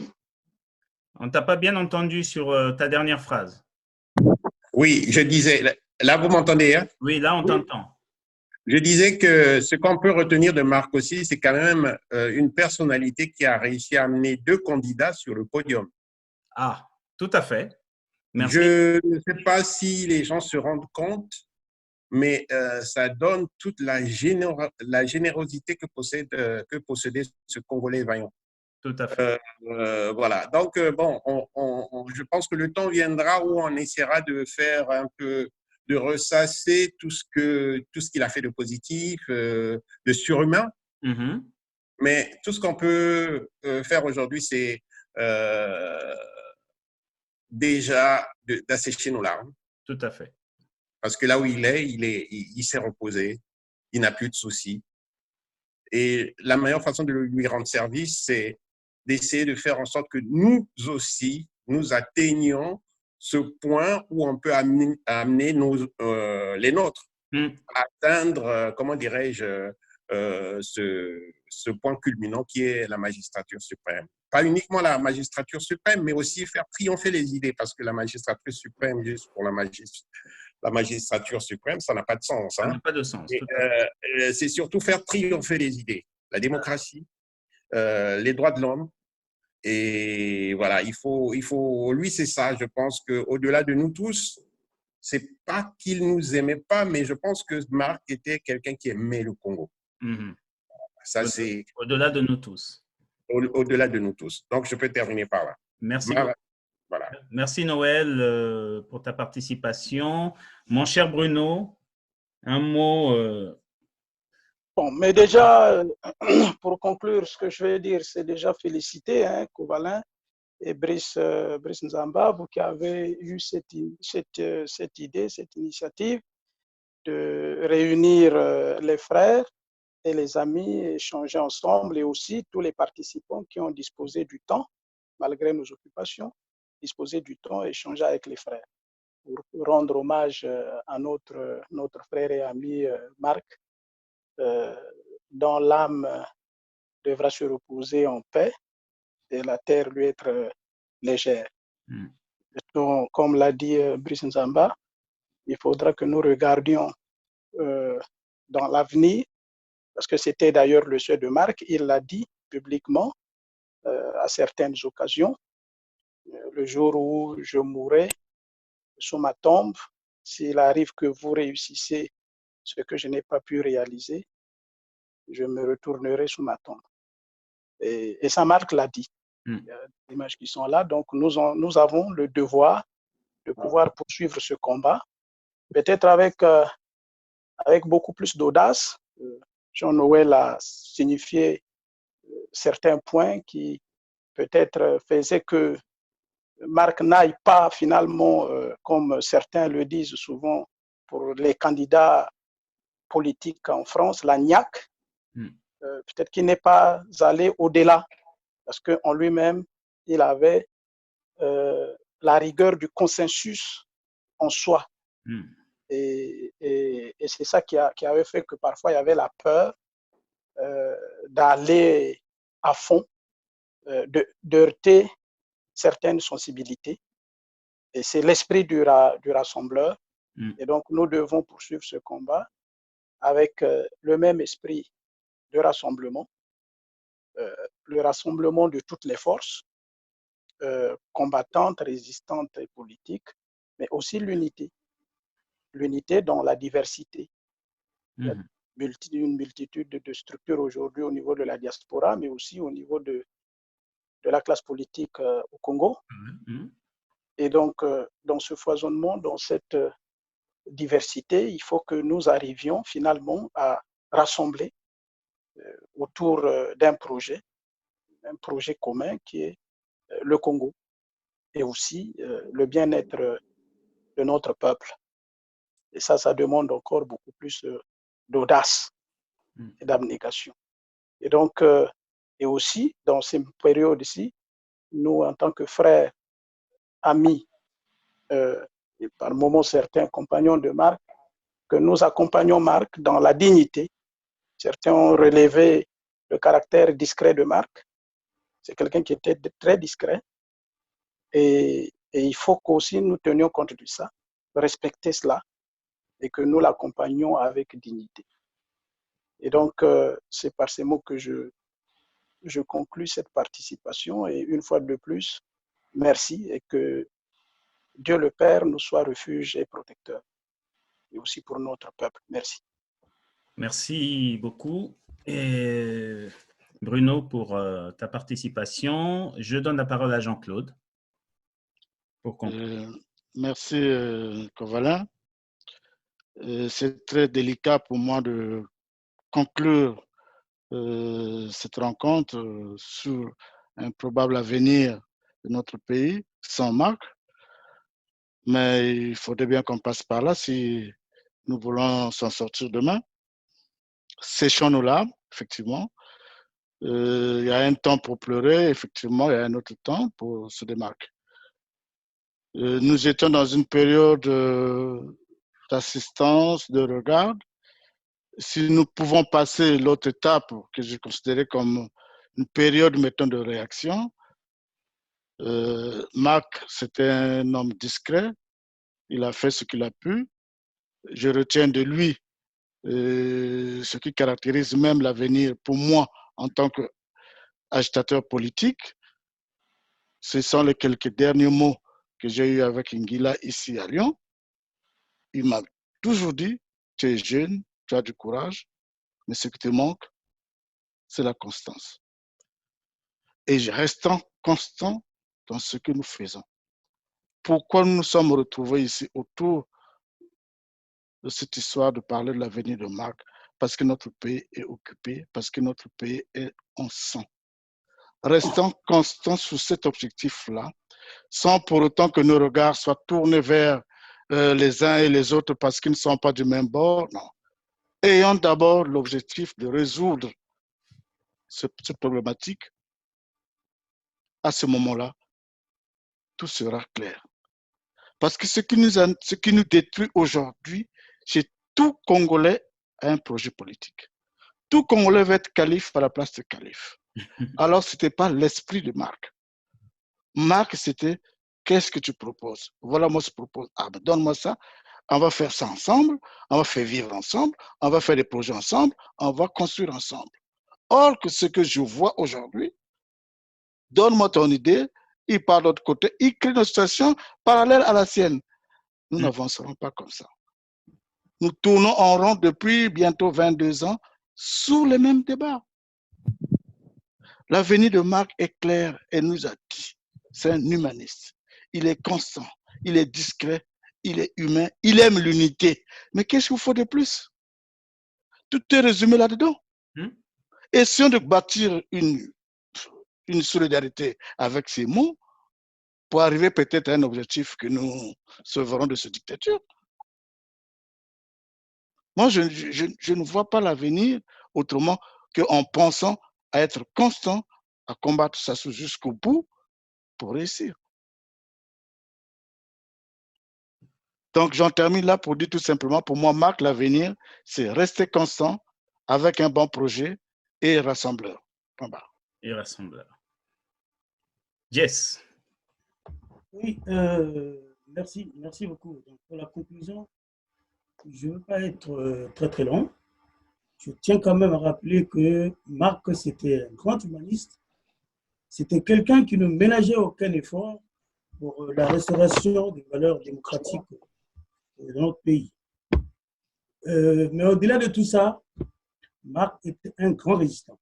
On ne t'a pas bien entendu sur ta dernière phrase. Oui, je disais, là vous m'entendez, hein? Oui, là on t'entend. Je disais que ce qu'on peut retenir de Marc aussi, c'est quand même une personnalité qui a réussi à amener 2 candidats sur le podium. Ah, tout à fait. Merci. Je ne sais pas si les gens se rendent compte, mais ça donne toute la générosité que possédait ce Congolais vaillant. Tout à fait. Voilà. Donc, bon, je pense que le temps viendra où on essaiera de faire un peu, de ressasser tout ce qu'il a fait de positif, de surhumain, Mais tout ce qu'on peut faire aujourd'hui, c'est déjà d'assécher nos larmes. Tout à fait. Parce que là où il s'est reposé, il n'a plus de soucis. Et la meilleure façon de lui rendre service, c'est d'essayer de faire en sorte que nous aussi, nous atteignions ce point où on peut amener les nôtres à atteindre, comment dirais-je, ce point culminant qui est la magistrature suprême. Pas uniquement la magistrature suprême, mais aussi faire triompher les idées, parce que la magistrature suprême, juste pour la magistrature suprême, ça n'a pas de sens. Ça n'a pas de sens. C'est surtout faire triompher les idées, la démocratie, les droits de l'homme. Et voilà, lui, c'est ça. Je pense qu'au-delà de nous tous, c'est pas qu'il nous aimait pas, mais je pense que Marc était quelqu'un qui aimait le Congo. Ça, c'est au-delà de nous tous. Au-delà de nous tous. Donc, je peux terminer par là. Merci. Voilà. Merci Noël pour ta participation. Mon cher Bruno, un mot. Bon, mais déjà, pour conclure, ce que je vais dire, c'est déjà féliciter Covalin et Brice Nzamba, vous qui avez eu cette idée, cette initiative de réunir les frères et les amis, échanger ensemble, et aussi tous les participants qui ont disposé du temps, malgré nos occupations, disposer du temps et échanger avec les frères, pour rendre hommage à notre frère et ami Marc, dont l'âme devra se reposer en paix et la terre lui être légère. Donc, comme l'a dit Brice Nzamba, il faudra que nous regardions dans l'avenir, parce que c'était d'ailleurs le souhait de Marc, il l'a dit publiquement à certaines occasions, le jour où je mourrai sur ma tombe, s'il arrive que vous réussissez ce que je n'ai pas pu réaliser, je me retournerai sous ma tombe. Et ça, Marc l'a dit. Il y a des images qui sont là, donc nous avons le devoir de pouvoir poursuivre ce combat, peut-être avec beaucoup plus d'audace. Jean-Noël a signifié certains points qui peut-être faisaient que Marc n'aille pas finalement, comme certains le disent souvent, pour les candidats politiques en France, la niaque. Peut-être qu'il n'est pas allé au-delà, parce qu'en lui-même, il avait la rigueur du consensus en soi. Et c'est ça qui avait fait que parfois il y avait la peur d'aller à fond, de heurter certaines sensibilités. Et c'est l'esprit du rassembleur. Et donc, nous devons poursuivre ce combat avec le même esprit de rassemblement, le rassemblement de toutes les forces, combattantes, résistantes et politiques, mais aussi l'unité. L'unité dans la diversité. Il y a une multitude de structures aujourd'hui au niveau de la diaspora, mais aussi au niveau de la classe politique au Congo. Et donc, dans ce foisonnement, dans cette diversité, il faut que nous arrivions finalement à rassembler autour d'un projet, un projet commun qui est le Congo, et aussi le bien-être de notre peuple. Et ça demande encore beaucoup plus d'audace et d'abnégation. Et donc, et aussi, dans ces périodes-ci, nous, en tant que frères, amis, et par moments certains compagnons de Marc, que nous accompagnons Marc dans la dignité. Certains ont relevé le caractère discret de Marc. C'est quelqu'un qui était très discret. Et il faut qu'aussi nous tenions compte de ça, respecter cela, et que nous l'accompagnions avec dignité. Et donc, c'est par ces mots que je conclus cette participation. Et une fois de plus, merci, et que Dieu le Père nous soit refuge et protecteur, et aussi pour notre peuple. Merci. Merci beaucoup. Et Bruno, pour ta participation. Je donne la parole à Jean-Claude pour conclure. Merci, Covalin. C'est très délicat pour moi de conclure cette rencontre sur un probable avenir de notre pays sans Marc. Mais il faudrait bien qu'on passe par là si nous voulons s'en sortir demain. Séchons nos larmes, effectivement. Il y a un temps pour pleurer, effectivement, il y a un autre temps pour se démarquer. Nous étions dans une période d'assistance, de regard. Si nous pouvons passer l'autre étape que je considérais comme une période, mettons, de réaction, Marc, c'était un homme discret. Il a fait ce qu'il a pu. Je retiens de lui ce qui caractérise même l'avenir pour moi en tant qu'agitateur politique. Ce sont les quelques derniers mots que j'ai eus avec Ngila ici à Lyon. Il m'a toujours dit, tu es jeune, tu as du courage, mais ce qui te manque, c'est la constance. Et restant constant dans ce que nous faisons. Pourquoi nous nous sommes retrouvés ici autour de cette histoire de parler de l'avenir de Marc? Parce que notre pays est occupé, parce que notre pays est en sang. Restant constant sur cet objectif-là, sans pour autant que nos regards soient tournés vers les uns et les autres parce qu'ils ne sont pas du même bord, non. Ayant d'abord l'objectif de résoudre cette problématique, à ce moment-là, tout sera clair. Parce que ce qui nous détruit aujourd'hui, c'est tout Congolais a un projet politique. Tout Congolais veut être calife à la place de calife. Alors, ce n'était pas l'esprit de Marc. Marc, c'était qu'est-ce que tu proposes? Voilà, moi, je propose. Ah, ben, donne-moi ça. On va faire ça ensemble. On va faire vivre ensemble. On va faire des projets ensemble. On va construire ensemble. Or, que ce que je vois aujourd'hui, donne-moi ton idée. Il part de l'autre côté. Il crée une situation parallèle à la sienne. Nous n'avancerons pas comme ça. Nous tournons en rond depuis bientôt 22 ans sous les mêmes débats. L'avenir de Marc est clair et nous a dit, c'est un humaniste. Il est constant, il est discret, il est humain, il aime l'unité. Mais qu'est-ce qu'il faut de plus? Tout est résumé là-dedans. Essayons de bâtir une solidarité avec ces mots pour arriver peut-être à un objectif que nous sauverons de cette dictature. Moi, je ne vois pas l'avenir autrement qu'en pensant à être constant, à combattre ça jusqu'au bout pour réussir. Donc, j'en termine là pour dire tout simplement, pour moi, Marc, l'avenir, c'est rester constant avec un bon projet et rassembleur. Et rassembleur. Yes. Oui, merci beaucoup. Donc, pour la conclusion, je ne veux pas être très très long. Je tiens quand même à rappeler que Marc, c'était un grand humaniste. C'était quelqu'un qui ne ménageait aucun effort pour la restauration des valeurs démocratiques de notre pays. Mais au-delà de tout ça, Marc était un grand résistant.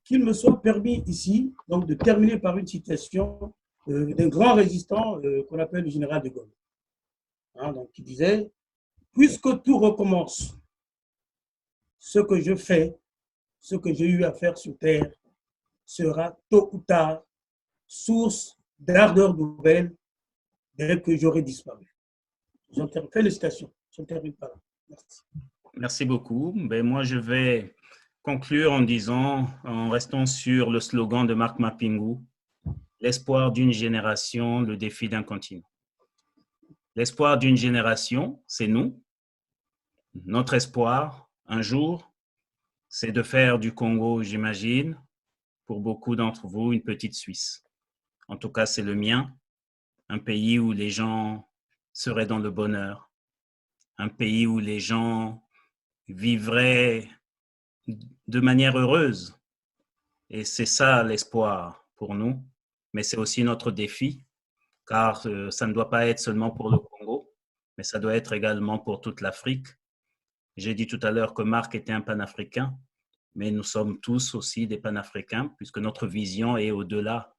Qu'il me soit permis ici donc, de terminer par une citation d'un grand résistant qu'on appelle le général de Gaulle. Hein, donc, qui disait « Puisque tout recommence, ce que je fais, ce que j'ai eu à faire sur Terre, sera tôt ou tard source d'ardeur nouvelle dès que j'aurai disparu. » Félicitations. Je termine par là. Merci. Merci beaucoup. Ben, moi, je vais conclure en disant, en restant sur le slogan de Marc Mapingu, l'espoir d'une génération, le défi d'un continent. L'espoir d'une génération, c'est nous. Notre espoir, un jour, c'est de faire du Congo, j'imagine, pour beaucoup d'entre vous, une petite Suisse. En tout cas, c'est le mien, un pays où les gens seraient dans le bonheur, un pays où les gens vivraient de manière heureuse. Et c'est ça l'espoir pour nous, mais c'est aussi notre défi, car ça ne doit pas être seulement pour le Congo, mais ça doit être également pour toute l'Afrique. J'ai dit tout à l'heure que Marc était un panafricain, mais nous sommes tous aussi des panafricains, puisque notre vision est au-delà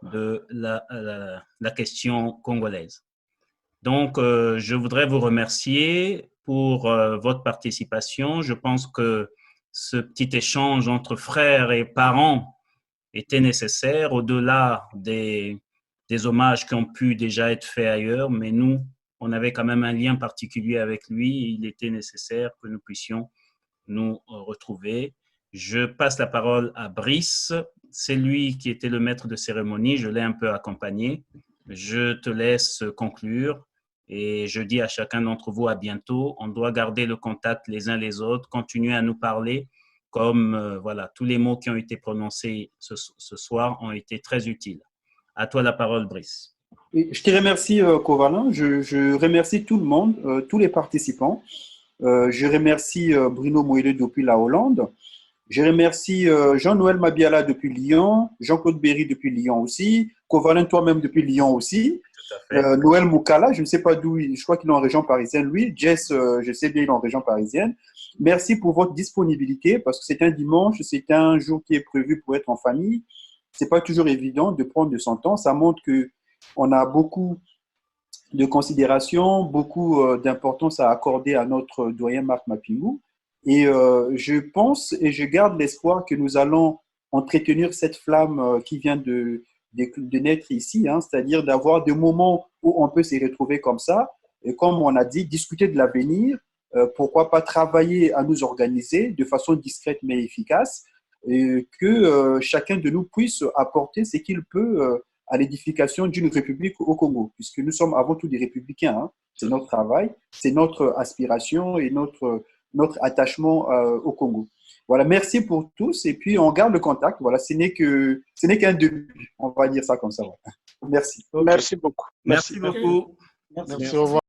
de la question congolaise. Donc, je voudrais vous remercier pour votre participation. Je pense que ce petit échange entre frères et parents était nécessaire, au-delà des hommages qui ont pu déjà être faits ailleurs, mais nous, on avait quand même un lien particulier avec lui et il était nécessaire que nous puissions nous retrouver. Je passe la parole à Brice. C'est lui qui était le maître de cérémonie. Je l'ai un peu accompagné. Je te laisse conclure et je dis à chacun d'entre vous à bientôt. On doit garder le contact les uns les autres, continuer à nous parler comme voilà, tous les mots qui ont été prononcés ce soir ont été très utiles. À toi la parole, Brice. Je te remercie, Covalin. Je remercie tout le monde, tous les participants. Je remercie Bruno Moïle depuis la Hollande. Je remercie Jean-Noël Mabiala depuis Lyon, Jean-Claude Berry depuis Lyon aussi, Covalin toi-même depuis Lyon aussi, Noël Moukala, je ne sais pas d'où, je crois qu'il est en région parisienne, lui. Jess, je sais bien, il est en région parisienne. Merci pour votre disponibilité parce que c'est un dimanche, c'est un jour qui est prévu pour être en famille. C'est pas toujours évident de prendre de son temps. Ça montre que on a beaucoup de considération, beaucoup d'importance à accorder à notre doyen Marc Mapingou. Et je pense et je garde l'espoir que nous allons entretenir cette flamme qui vient de naître ici, hein, c'est-à-dire d'avoir des moments où on peut se retrouver comme ça, et comme on a dit, discuter de l'avenir, pourquoi pas travailler à nous organiser de façon discrète mais efficace, et que chacun de nous puisse apporter ce qu'il peut à l'édification d'une république au Congo, puisque nous sommes avant tout des républicains. Hein. C'est notre travail, c'est notre aspiration et notre attachement au Congo. Voilà, merci pour tous et puis on garde le contact. Voilà, ce n'est qu'un début, on va dire ça comme ça. Voilà. Merci. Merci beaucoup. Merci beaucoup. Merci, au revoir.